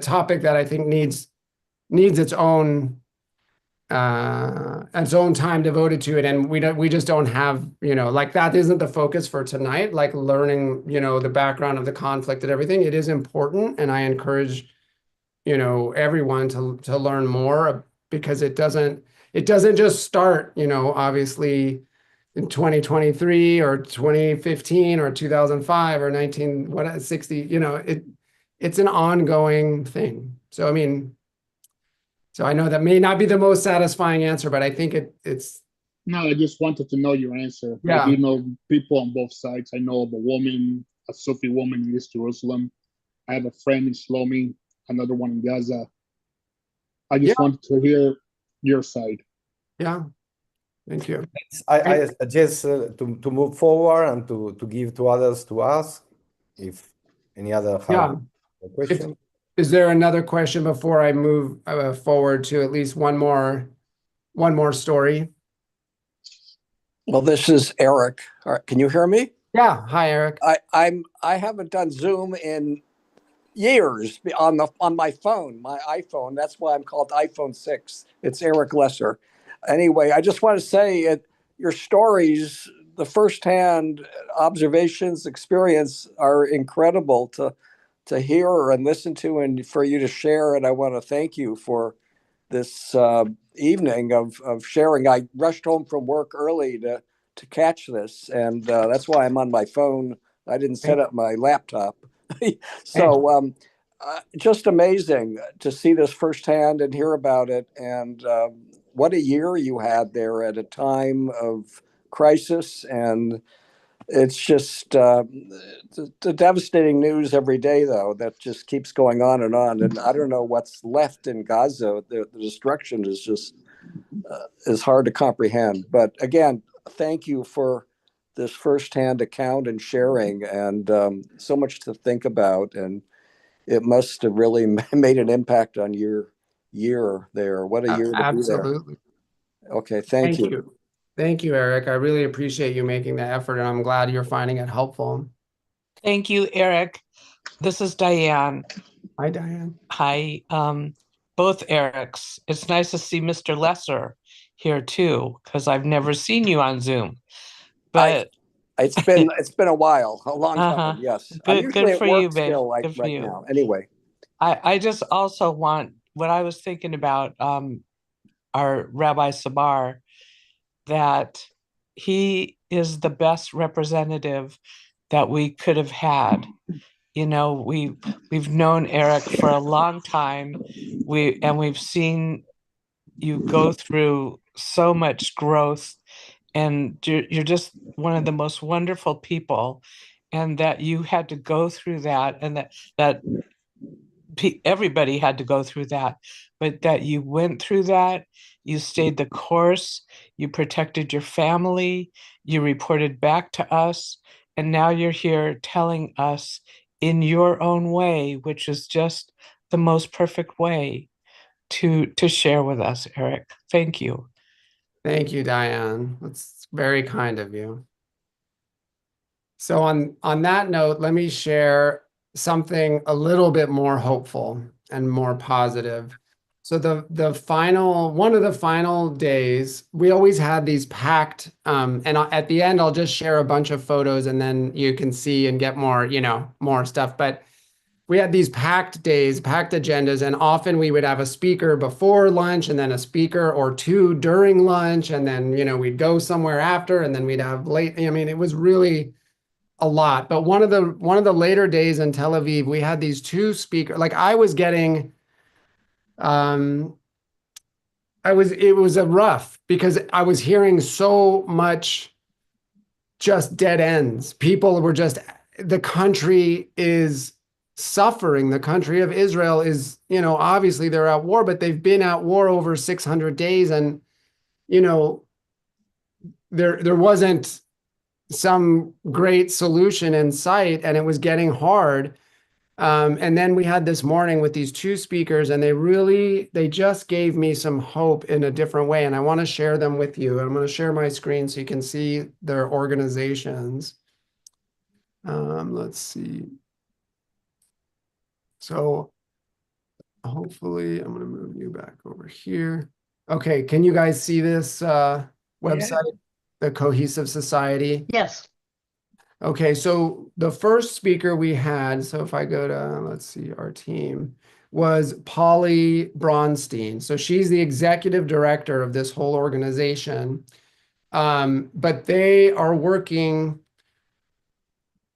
topic that I think needs its own time devoted to it. And we just don't have, like, that isn't the focus for tonight, like learning, the background of the conflict and everything. It is important, and I encourage, everyone to learn more, because it doesn't just start, obviously in 2023 or 2015 or 2005 or 1960, it's an ongoing thing. So, I mean, I know that may not be the most satisfying answer, but I think it's. No, I just wanted to know your answer. Yeah. I do know people on both sides. I know of a woman, a Sufi woman in East Jerusalem. I have a friend in Shlomi, another one in Gaza. I just wanted to hear your side. Yeah. Thank you. I suggest to move forward and to give to others to ask if any other have a question. Is there another question before I move forward to at least one more story? Well, this is Eric. Can you hear me? Yeah. Hi, Eric. I haven't done Zoom in years on my phone, my iPhone. That's why I'm called iPhone 6. It's Eric Lesser. Anyway, I just want to say your stories, the firsthand observations, experience are incredible to hear and listen to, and for you to share. And I want to thank you for this evening of sharing. I rushed home from work early to catch this, and that's why I'm on my phone. I didn't set up my laptop. So just amazing to see this firsthand and hear about it. And what a year you had there at a time of crisis. And it's just the devastating news every day, though, that just keeps going on. And I don't know what's left in Gaza. The destruction is just is hard to comprehend. But again, thank you for this firsthand account and sharing, and so much to think about. And it must have really made an impact on your year there. What a year to be there. Absolutely. Okay, thank you. Thank you, Eric. I really appreciate you making the effort, and I'm glad you're finding it helpful. Thank you, Eric. This is Diane. Hi, Diane. Hi, both Erics. It's nice to see Mr. Lesser here too, because I've never seen you on Zoom. But It's been a while, a long time. Yes, I'm good usually at for work you, babe. still, like Good for right you. now. Anyway, I just also want what I was thinking about our Rabbi Sbar, that he is the best representative that we could have had. You know, we've known Eric for a long time. We've seen you go through so much growth, and you're just one of the most wonderful people, and that you had to go through that, and that everybody had to go through that, but that you went through that, you stayed the course, you protected your family, you reported back to us, and now you're here telling us in your own way, which is just the most perfect way to share with us, Eric. Thank you. Thank you, Diane. That's very kind of you. So on that note, let me share something a little bit more hopeful and more positive. So one of the final days, we always had these packed, and at the end, I'll just share a bunch of photos, and then you can see and get more, more stuff. But we had these packed days, packed agendas, and often we would have a speaker before lunch and then a speaker or two during lunch, and then, we'd go somewhere after, and then we'd have late. I mean, it was really a lot. But one of the later days in Tel Aviv, we had these two speakers. Like I was getting, it was a rough, because I was hearing so much just dead ends. People were just, the country is suffering. The country of Israel is, obviously they're at war, but they've been at war over 600 days. And, there wasn't some great solution in sight, and it was getting hard. And then we had this morning with these two speakers, and they just gave me some hope in a different way. And I want to share them with you. I'm going to share my screen so you can see their organizations. Let's see. So hopefully I'm going to move you back over here. Okay. Can you guys see this website, the Cohesive Society? Yes. Okay, so the first speaker we had, so if I go to, let's see, our team, was Polly Bronstein. So she's the executive director of this whole organization. But they are working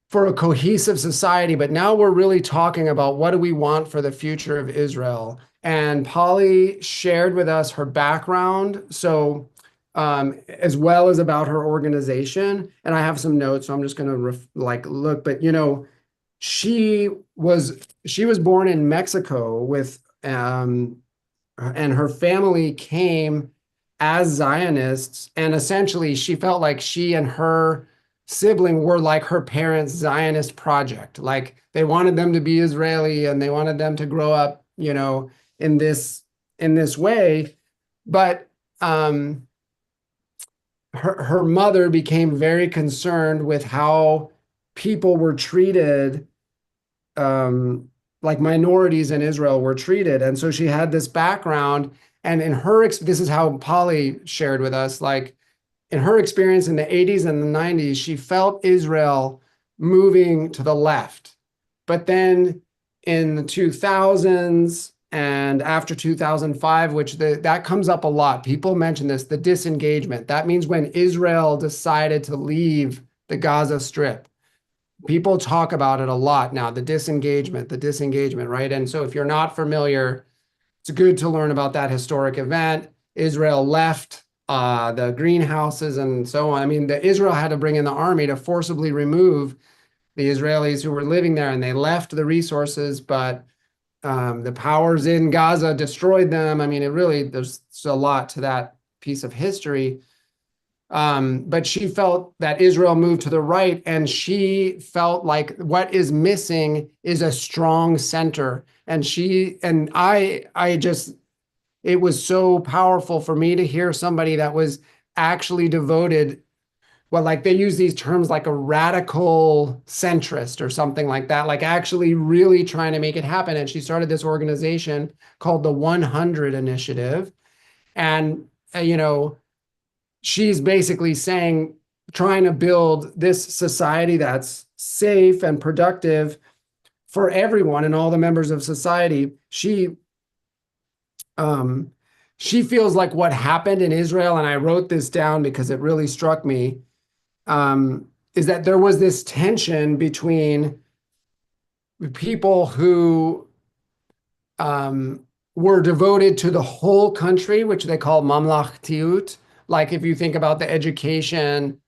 for a cohesive society. But now we're really talking about what do we want for the future of Israel. And Polly shared with us her background. So as well as about her organization. And I have some notes, so I'm just going to look. But she was born in Mexico with, and her family came as Zionists, and essentially she felt like she and her sibling were like her parents' Zionist project. Like they wanted them to be Israeli, and they wanted them to grow up, in this way. But her mother became very concerned with how people were treated, like minorities in Israel were treated. And so she had this background, and this is how Polly shared with us, like in her experience in the 80s and the 90s, she felt Israel moving to the left. But then in the 2000s, and after 2005, which that comes up a lot. People mention this, the disengagement. That means when Israel decided to leave the Gaza Strip. People talk about it a lot now, the disengagement, right? And so if you're not familiar, it's good to learn about that historic event. Israel left the greenhouses and so on. I mean, Israel had to bring in the army to forcibly remove the Israelis who were living there, and they left the resources, but the powers in Gaza destroyed them. I mean, there's a lot to that piece of history. But she felt that Israel moved to the right, and she felt like what is missing is a strong center. And it it was so powerful for me to hear somebody that was actually devoted. Well, like they use these terms like a radical centrist or something like that, like actually really trying to make it happen. And she started this organization called the 100 Initiative. And, she's basically saying, trying to build this society that's safe and productive for everyone and all the members of society. She feels like what happened in Israel, and I wrote this down because it really struck me, is that there was this tension between people who were devoted to the whole country, which they call mamlachtiyut. Like if you think about the education,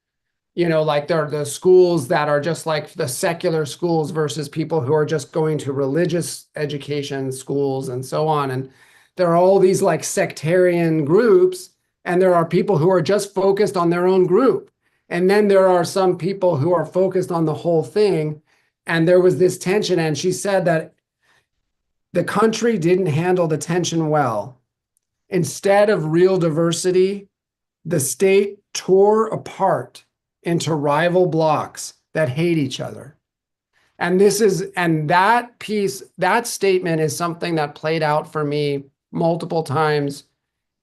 like there are the schools that are just like the secular schools versus people who are just going to religious education schools and so on. And there are all these like sectarian groups, and there are people who are just focused on their own group. And then there are some people who are focused on the whole thing. And there was this tension. And she said that the country didn't handle the tension well. Instead of real diversity, the state tore apart into rival blocks that hate each other. And that piece, that statement is something that played out for me multiple times,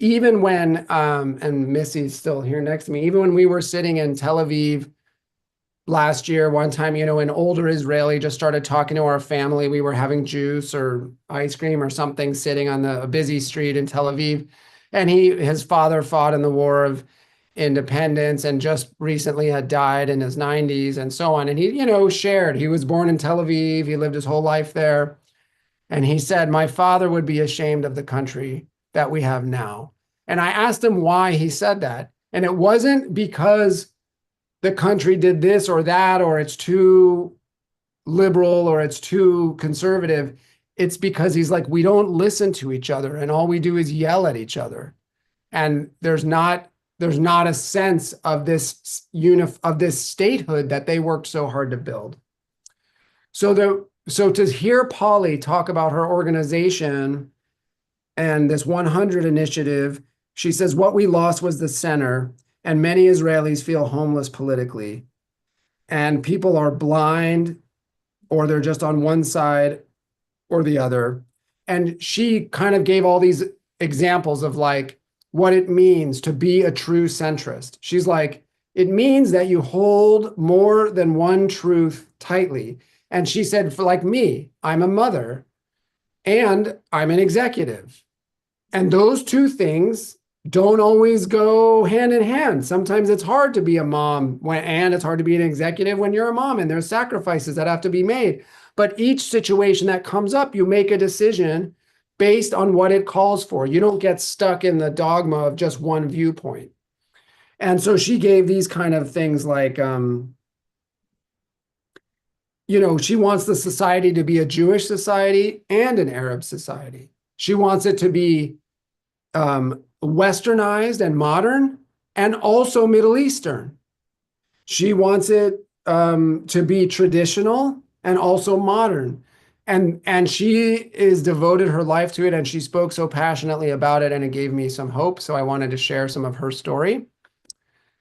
even when, and Missy's still here next to me, even when we were sitting in Tel Aviv last year, one time, an older Israeli just started talking to our family. We were having juice or ice cream or something sitting on a busy street in Tel Aviv. And his father fought in the War of Independence and just recently had died in his 90s and so on. And he, shared, he was born in Tel Aviv. He lived his whole life there. And he said, my father would be ashamed of the country that we have now. And I asked him why he said that. And it wasn't because the country did this or that, or it's too liberal or it's too conservative. It's because he's like, we don't listen to each other and all we do is yell at each other. And there's not a sense of this statehood that they worked so hard to build. So to hear Polly talk about her organization and this 100 initiative, she says, what we lost was the center, and many Israelis feel homeless politically. And people are blind, or they're just on one side or the other. And she kind of gave all these examples of like what it means to be a true centrist. She's like, it means that you hold more than one truth tightly. And she said, for like me, I'm a mother and I'm an executive. And those two things don't always go hand in hand. Sometimes it's hard to be a mom and it's hard to be an executive when you're a mom, and there's sacrifices that have to be made. But each situation that comes up, you make a decision based on what it calls for. You don't get stuck in the dogma of just one viewpoint. And so she gave these kind of things like, she wants the society to be a Jewish society and an Arab society. She wants it to be Westernized and modern, and also Middle Eastern. She wants it to be traditional and also modern. And she is devoted her life to it, and she spoke so passionately about it, and it gave me some hope. So I wanted to share some of her story.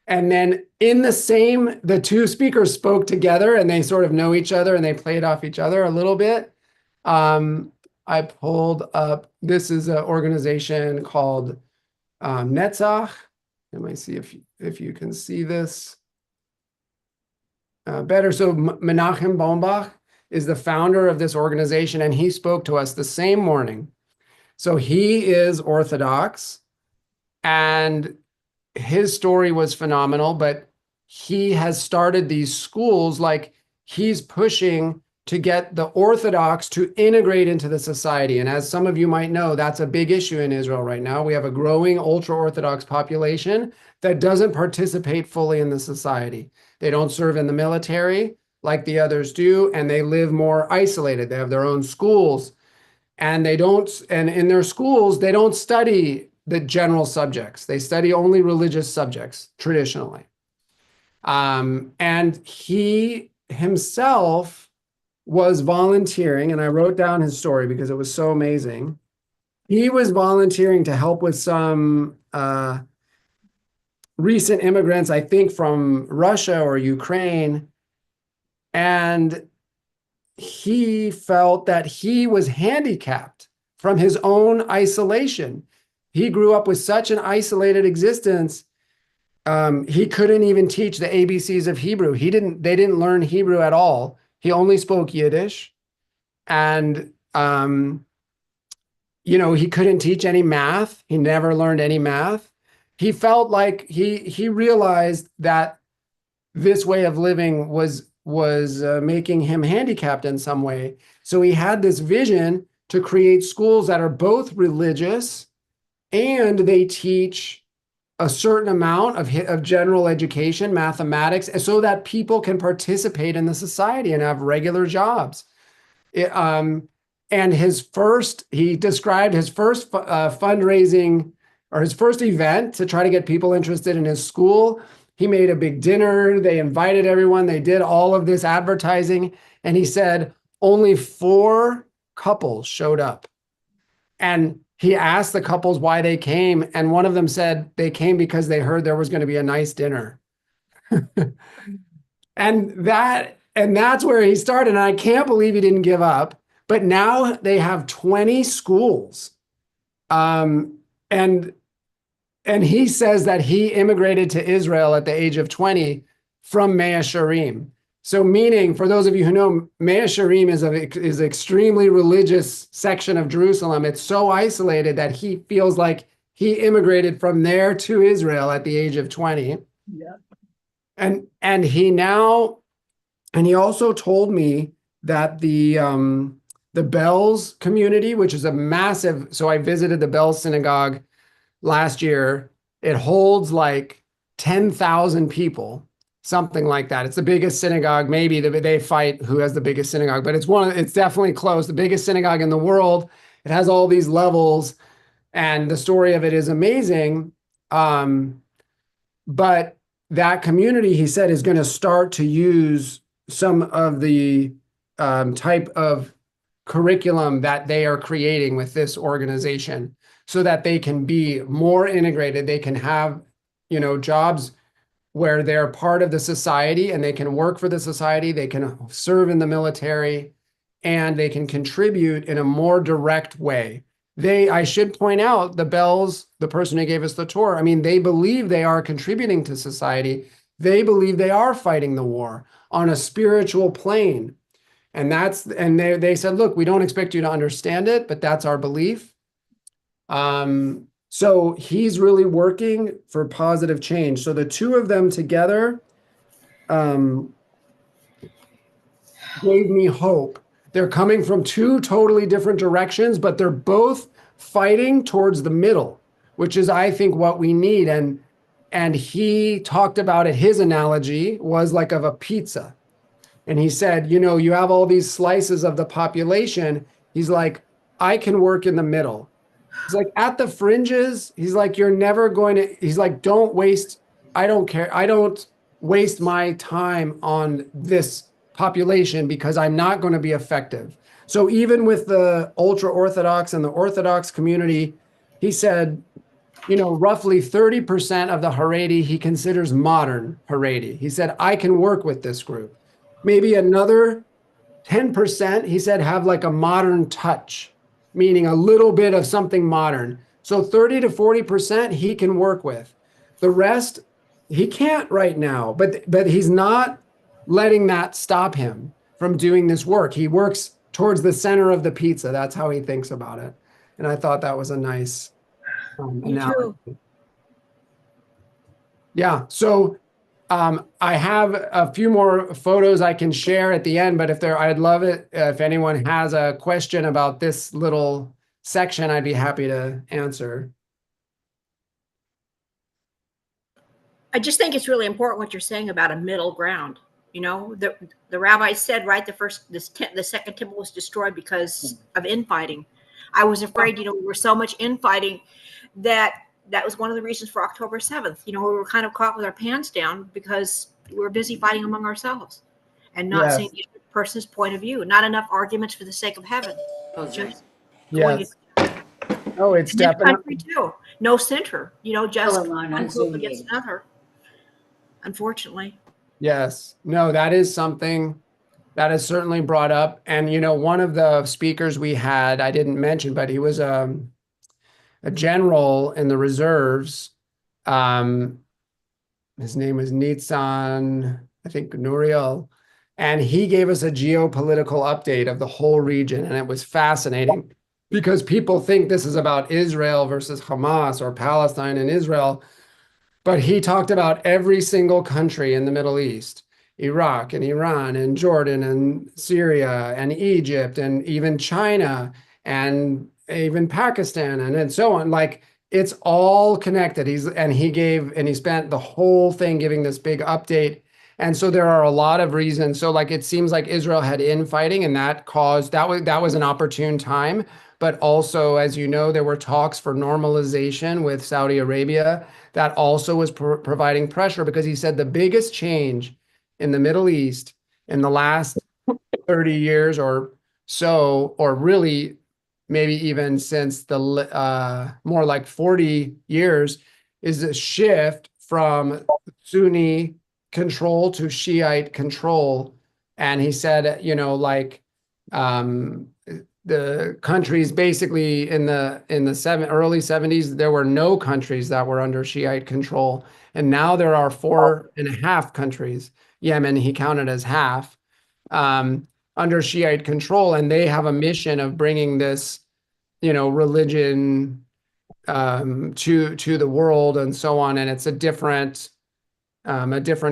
And then the two speakers spoke together, and they sort of know each other, and they played off each other a little bit. I pulled up, this is an organization called Netzach. Let me see if you can see this better. So Menachem Baumbach is the founder of this organization, and he spoke to us the same morning. So he is Orthodox, and his story was phenomenal, but he has started these schools, like he's pushing to get the Orthodox to integrate into the society. And as some of you might know, that's a big issue in Israel right now. We have a growing ultra-Orthodox population that doesn't participate fully in the society. They don't serve in the military like the others do, and they live more isolated. They have their own schools, and in their schools, they don't study the general subjects. They study only religious subjects traditionally. And he himself was volunteering, and I wrote down his story because it was so amazing. he was volunteering to help with some recent immigrants, I think from Russia or Ukraine. And he felt that he was handicapped from his own isolation. He grew up with such an isolated existence. He couldn't even teach the ABCs of Hebrew. They didn't learn Hebrew at all. He only spoke Yiddish. And, he couldn't teach any math. He never learned any math. He felt like he realized that this way of living was making him handicapped in some way. So he had this vision to create schools that are both religious and they teach a certain amount of general education, mathematics, so that people can participate in the society and have regular jobs. And he described his first fundraising or his first event to try to get people interested in his school. He made a big dinner. They invited everyone. They did all of this advertising. And he said only 4 couples showed up. And he asked the couples why they came. And one of them said they came because they heard there was going to be a nice dinner. And that's where he started. And I can't believe he didn't give up. But now they have 20 schools. And he says that he immigrated to Israel at the age of 20 from Mea Shearim. So meaning, for those of you who know, Mea Shearim is an extremely religious section of Jerusalem. It's so isolated that he feels like he immigrated from there to Israel at the age of 20. Yeah. And he also told me that the Bells community, which is a massive, so I visited the Bells synagogue last year. It holds like 10,000 people, something like that. It's the biggest synagogue. Maybe they fight who has the biggest synagogue, but it's definitely close. The biggest synagogue in the world. It has all these levels, and the story of it is amazing. But that community, he said, is going to start to use some of the type of curriculum that they are creating with this organization, so that they can be more integrated. They can have, jobs where they're part of the society and they can work for the society. They can serve in the military and they can contribute in a more direct way. I should point out, the Bells, the person who gave us the tour, they believe they are contributing to society. They believe they are fighting the war on a spiritual plane. And they said, look, we don't expect you to understand it, but that's our belief. So he's really working for positive change. So the two of them together gave me hope. They're coming from 2 totally different directions, but they're both fighting towards the middle, which is, I think, what we need. And he talked about it. His analogy was like of a pizza. And he said, you have all these slices of the population. He's like, I can work in the middle. He's like, at the fringes, he's like, you're never going to, he's like, I don't care. I don't waste my time on this population because I'm not going to be effective. So even with the ultra-Orthodox and the Orthodox community, he said, roughly 30% of the Haredi he considers modern Haredi. He said, I can work with this group. Maybe another 10%, he said, have like a modern touch, meaning a little bit of something modern. So 30 to 40% he can work with. The rest, he can't right now, but he's not letting that stop him from doing this work. He works towards the center of the pizza. That's how he thinks about it. And I thought that was a nice analogy. Yeah, so I have a few more photos I can share at the end, but I'd love it if anyone has a question about this little section, I'd be happy to answer. I just think it's really important what you're saying about a middle ground. The rabbi said, right, the second temple was destroyed because of infighting. I was afraid, we were so much infighting that was one of the reasons for October 7th. We were kind of caught with our pants down because we were busy fighting among ourselves and not seeing the other person's point of view. Not enough arguments for the sake of heaven. Yes. Oh, it's And this definitely. country too. No center, just Still on one a group Zoom against meeting. another, unfortunately. Yes. No, that is something that is certainly brought up. And, one of the speakers we had, I didn't mention, but he was a general in the reserves. Um, his name was Nitsan, I think Nuriel. And he gave us a geopolitical update of the whole region. And it was fascinating because people think this is about Israel versus Hamas or Palestine and Israel. But he talked about every single country in the Middle East, Iraq and Iran and Jordan and Syria and Egypt and even China and even Pakistan and so on. Like it's all connected. He spent the whole thing giving this big update. And so there are a lot of reasons. So like it seems like Israel had infighting and that was an opportune time. But also, as you know, there were talks for normalization with Saudi Arabia that also was providing pressure because he said the biggest change in the Middle East in the last 30 years or so, or really maybe even since the more like 40 years, is a shift from Sunni control to Shiite control. And he said, the countries basically in the early 70s, there were no countries that were under Shiite control. And now there are 4.5 countries. Yemen, he counted as half, under Shiite control. And they have a mission of bringing this, religion to the world and so on. And it's a different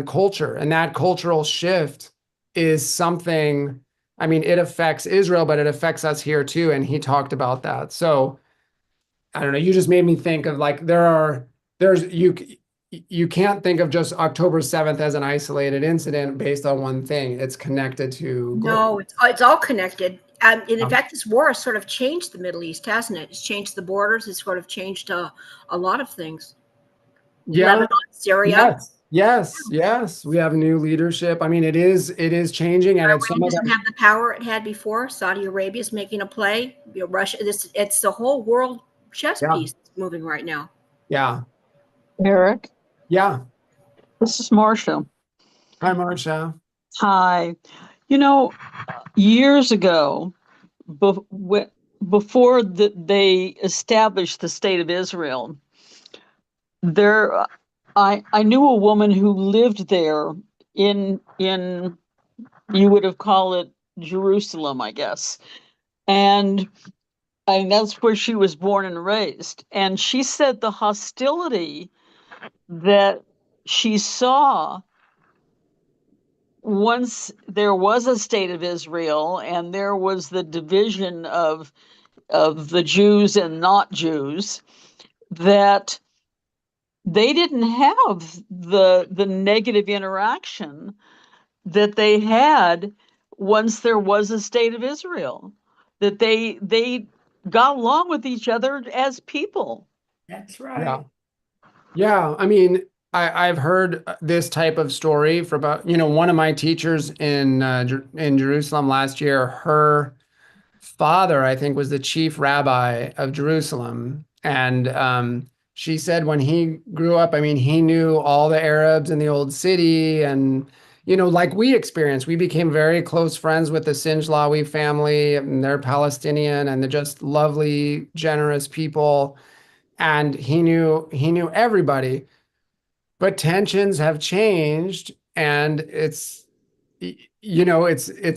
culture. And that cultural shift is something, I mean, it affects Israel, but it affects us here too. And he talked about that. So I don't know, you just made me think of like, you can't think of just October 7th as an isolated incident based on one thing. It's connected to No, it's all connected. And in fact, this war has sort of changed the Middle East, hasn't it? It's changed the borders. It's sort of changed a lot of things. Lebanon, Syria. Yes. We have new leadership. I mean, it is changing, and it's Iran doesn't have the power it had before. Saudi Arabia is making a play. Russia. It's the whole world chess piece moving right now. Yeah. Eric, Yeah. this is Marcia. Hi, Marcia. Hi. Years ago, before they established the state of Israel, I knew a woman who lived there in you would have called it Jerusalem, I guess. And that's where she was born and raised. And she said the hostility that she saw once there was a state of Israel and there was the division of the Jews and not Jews, that they didn't have the negative interaction that they had once there was a state of Israel, that they got along with each other as people. That's right. Yeah. I mean, I've heard this type of story for about, one of my teachers in Jerusalem last year, her father, I think, was the chief rabbi of Jerusalem. And she said when he grew up, I mean, he knew all the Arabs in the old city. And, like we experienced, we became very close friends with the Sinjlawi family, and they're Palestinian, and they're just lovely, generous people. And he knew everybody. But tensions have changed, and it's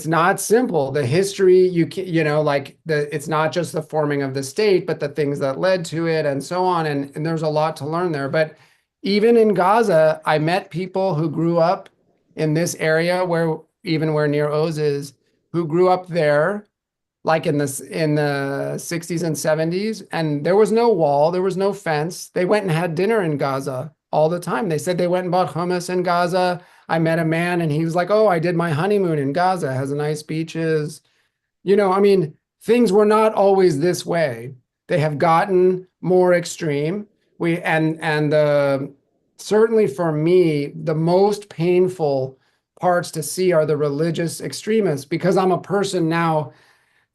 not simple. The history, it's not just the forming of the state, but the things that led to it and so on. And there's a lot to learn there. But even in Gaza, I met people who grew up in this area where near Oz is, who grew up there like in the 60s and 70s, and there was no wall, there was no fence. They went and had dinner in Gaza all the time. They said they went and bought hummus in Gaza. I met a man and he was like, "Oh, I did my honeymoon in Gaza. It has nice beaches." I mean, things were not always this way. They have gotten more extreme. Certainly for me, the most painful parts to see are the religious extremists, because I'm a person now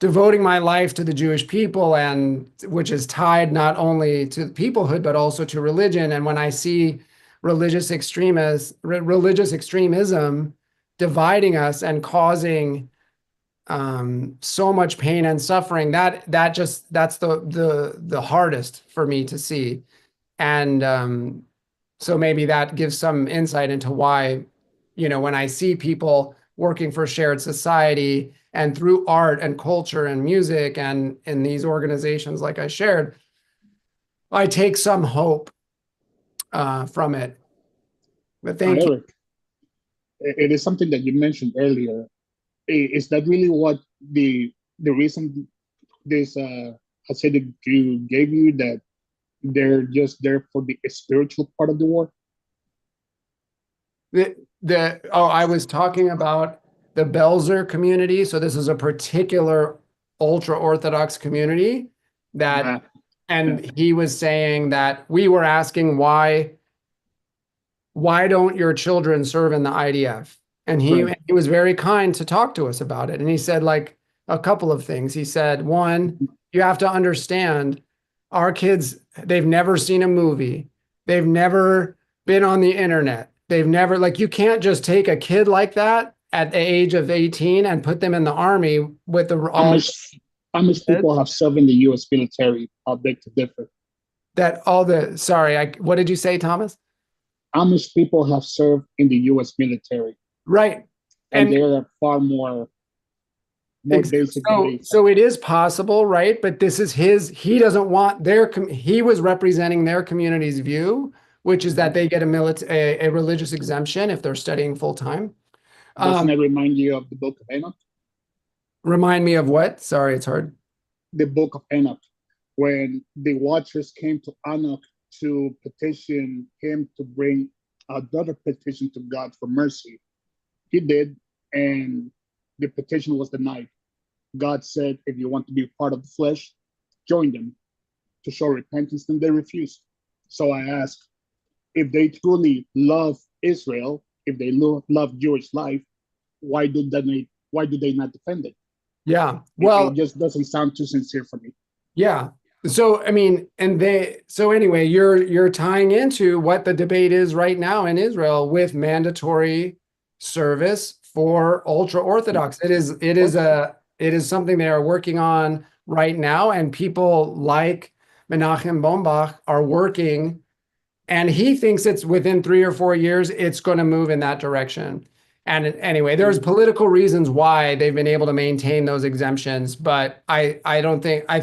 devoting my life to the Jewish people, and which is tied not only to peoplehood but also to religion. And when I see religious extremism dividing us and causing so much pain and suffering, that's the hardest for me to see. And so maybe that gives some insight into why, when I see people working for shared society and through art and culture and music and in these organizations like I shared, I take some hope from it. But thank you. Eric, it is something that you mentioned earlier. Is that really what the reason this Hasidic Jew gave you, that they're just there for the spiritual part of the war? I was talking about the Belzer community. So this is a particular ultra-Orthodox community that, and he was saying that we were asking why don't your children serve in the IDF? And he was very kind to talk to us about it. And he said like a couple of things. He said, one, you have to understand our kids, they've never seen a movie. They've never been on the internet. They've never, like, you can't just take a kid like that at the age of 18 and put them in the army with the how much people have served in the U.S. military? I'll beg to differ. What did you say, Thomas? How much people have served in the U.S. military? Right. And they're far more basic. So it is possible, right? But this is he doesn't want he was representing their community's view, which is that they get a religious exemption if they're studying full time. Doesn't that remind you of the book of Enoch? Remind me of what? Sorry, it's hard. The book of Enoch, when the watchers came to Enoch to petition him to bring another petition to God for mercy. He did, and the petition was denied. God said, if you want to be part of the flesh, join them to show repentance, and they refused. So I asked, if they truly love Israel, if they love Jewish life, why do they not defend it? Yeah, well, it just doesn't sound too sincere for me. Yeah. So I mean, anyway, you're tying into what the debate is right now in Israel with mandatory service for ultra Orthodox. It is something they are working on right now, and people like Menachem Bombach are working, and he thinks it's within 3 or 4 years it's going to move in that direction. And anyway, there's political reasons why they've been able to maintain those exemptions, but I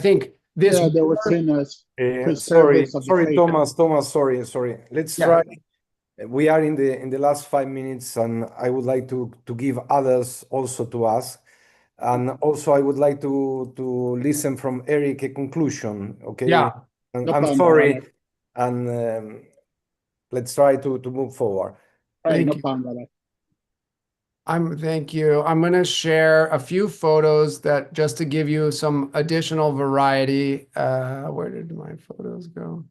think this. Yeah, they were seen as sorry, Thomas, sorry. Let's try. We are in the last 5 minutes, and I would like to give others also to ask. And also I would like to listen from Eric a conclusion, okay? Yeah. I'm sorry. And let's try to move forward. No problem. Thank you. I'm going to share a few photos that just to give you some additional variety. Where did my photos go?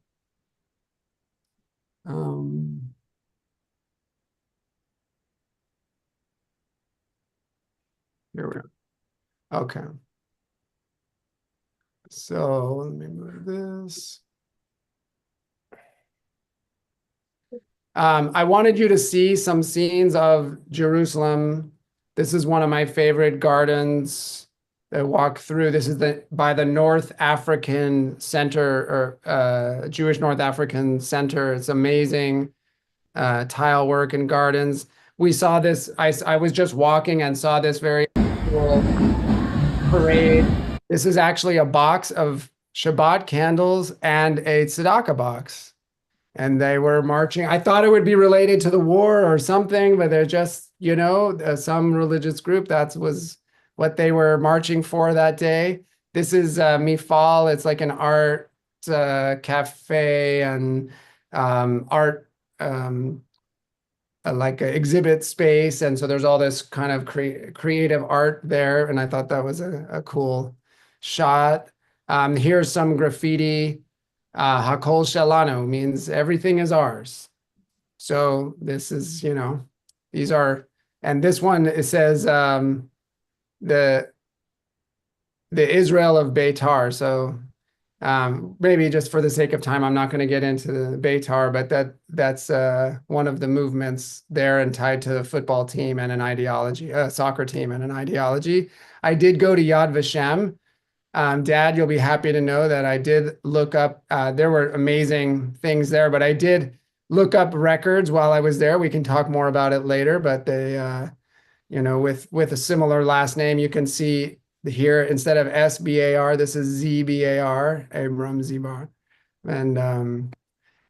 Here we are. Okay. So let me move this. I wanted you to see some scenes of Jerusalem. This is one of my favorite gardens that walk through. This is by the North African Center, or Jewish North African Center. It's amazing tile work and gardens. We saw this, I was just walking and saw this very cool parade. This is actually a box of Shabbat candles and a tzedakah box. And they were marching. I thought it would be related to the war or something, but they're just, some religious group. That was what they were marching for that day. This is Mifal. It's like an art cafe and art, like an exhibit space. And so there's all this kind of creative art there. And I thought that was a cool shot. Here's some graffiti. Hakol Shalanu means everything is ours. So this is, these are, and this one, it says, the Israel of Beitar. So maybe just for the sake of time, I'm not going to get into the Beitar, but that's one of the movements there and tied to the football team and an ideology, a soccer team and an ideology. I did go to Yad Vashem. Dad, you'll be happy to know that I did look up, there were amazing things there, but I did look up records while I was there. We can talk more about it later, but they, you know, with a similar last name, you can see here, instead of SBAR, this is ZBAR, Abram Zbar. And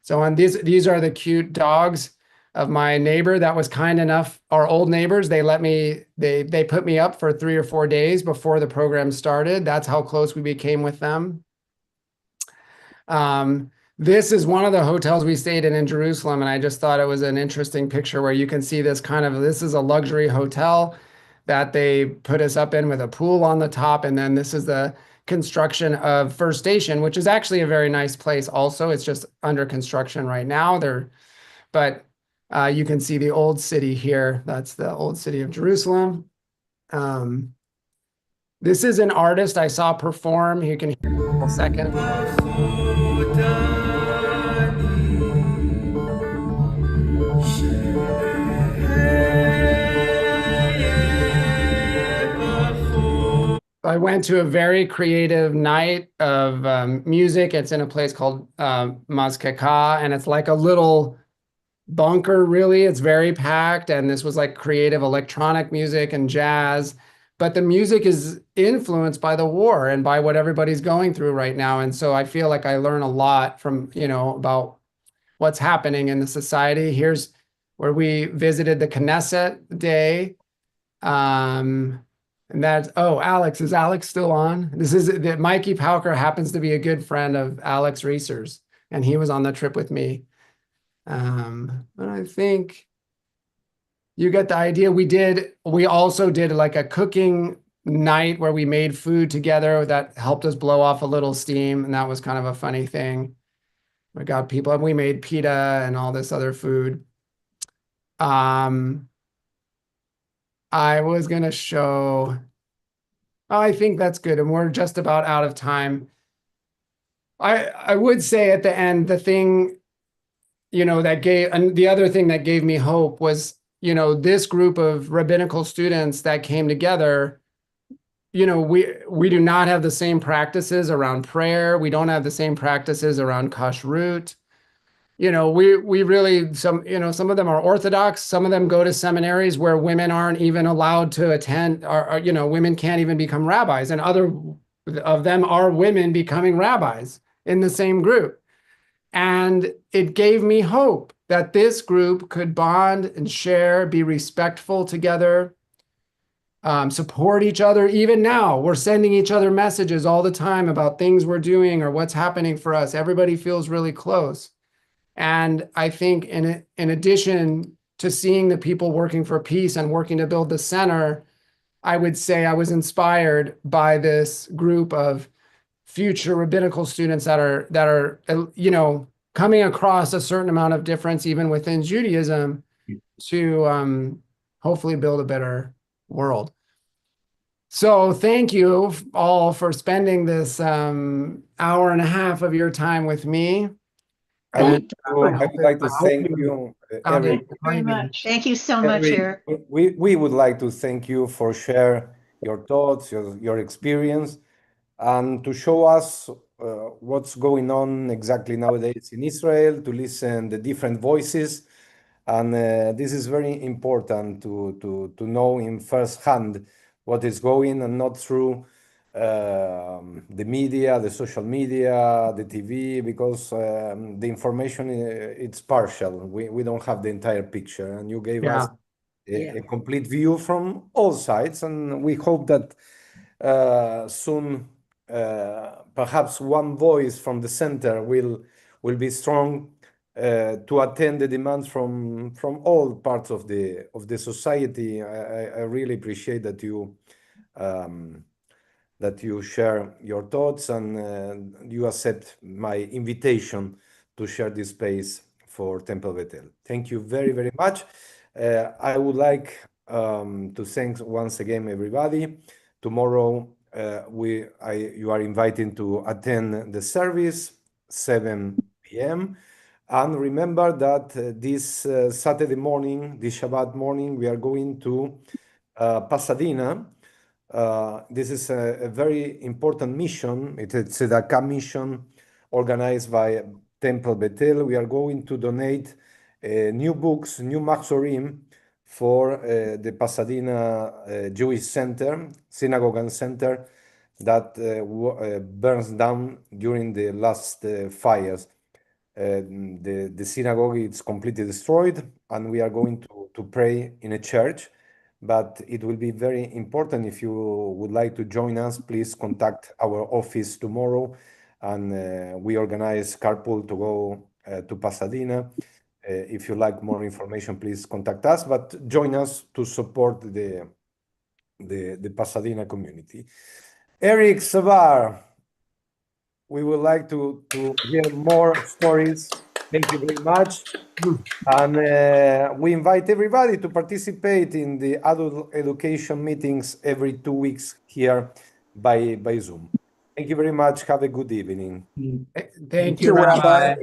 so on these are the cute dogs of my neighbor that was kind enough, our old neighbors, they let me, they put me up for 3 or 4 days before the program started. That's how close we became with them. This is one of the hotels we stayed in Jerusalem, and I just thought it was an interesting picture where you can see this kind of, this is a luxury hotel that they put us up in with a pool on the top, and then this is the construction of First Station, which is actually a very nice place also. It's just under construction right now. But you can see the old city here. That's the old city of Jerusalem. This is an artist I saw perform. You can hear in a second. I went to a very creative night of music. It's in a place called Mazkeka, and it's like a little bunker, really. It's very packed, and this was like creative electronic music and jazz. But the music is influenced by the war and by what everybody's going through right now. And so I feel like I learn a lot from, you know, about what's happening in the society. Here's where we visited the Knesset day. And that's, oh, Alex, is Alex still on? This is that Mikey Pauker happens to be a good friend of Alex Reeser's, and he was on the trip with me. But I think you get the idea. We also did like a cooking night where we made food together that helped us blow off a little steam. And that was kind of a funny thing. We got people, and we made pita and all this other food. I was going to show, oh, I think that's good. And we're just about out of time. I would say at the end, the thing, you know, and the other thing that gave me hope was, you know, this group of rabbinical students that came together, you know, we do not have the same practices around prayer. We don't have the same practices around kashrut. You know, we really, some of them are Orthodox. Some of them go to seminaries where women aren't even allowed to attend, or you know, women can't even become rabbis. And other of them are women becoming rabbis in the same group. And it gave me hope that this group could bond and share, be respectful together, support each other. Even now, we're sending each other messages all the time about things we're doing or what's happening for us. Everybody feels really close. And I think in addition to seeing the people working for peace and working to build the center, I would say I was inspired by this group of future rabbinical students that are you know, coming across a certain amount of difference even within Judaism to hopefully build a better world. So thank you all for spending this hour and a half of your time with me. I would like to thank you, Eric. Very much. Thank you so much, Eric. We would like to thank you for share your thoughts, your experience, and to show us what's going on exactly nowadays in Israel, to listen the different voices. And this is very important to know in first hand what is going, and not through the media, the social media, the TV, because the information it's partial. We don't have the entire picture, and you gave us a complete view from all sides, and we hope that soon perhaps one voice from the center will be strong to attend the demands from all parts of the society. I really appreciate that you share your thoughts, and you accept my invitation to share this space for Temple Bethel. Thank you very, very much. I would like to thank once again everybody. Tomorrow you are invited to attend the service 7 p.m. And remember that this Saturday morning, this Shabbat morning, we are going to Pasadena. This is a very important mission. It's a tzedakah mission organized by Temple Bethel. We are going to donate new books, new Maxorim for the Pasadena Jewish Center, Synagogue and Center that burns down during the last fires. The synagogue is completely destroyed, and we are going to pray in a church. But it will be very important. If you would like to join us, please contact our office tomorrow, and we organize carpool to go to Pasadena. If you like more information, please contact us, but join us to support the Pasadena community. Eric Sbar, we would like to hear more stories. Thank you very much. And we invite everybody to participate in the adult education meetings every 2 weeks here by Zoom. Thank you very much. Have a good evening. Thank you, Rabbi.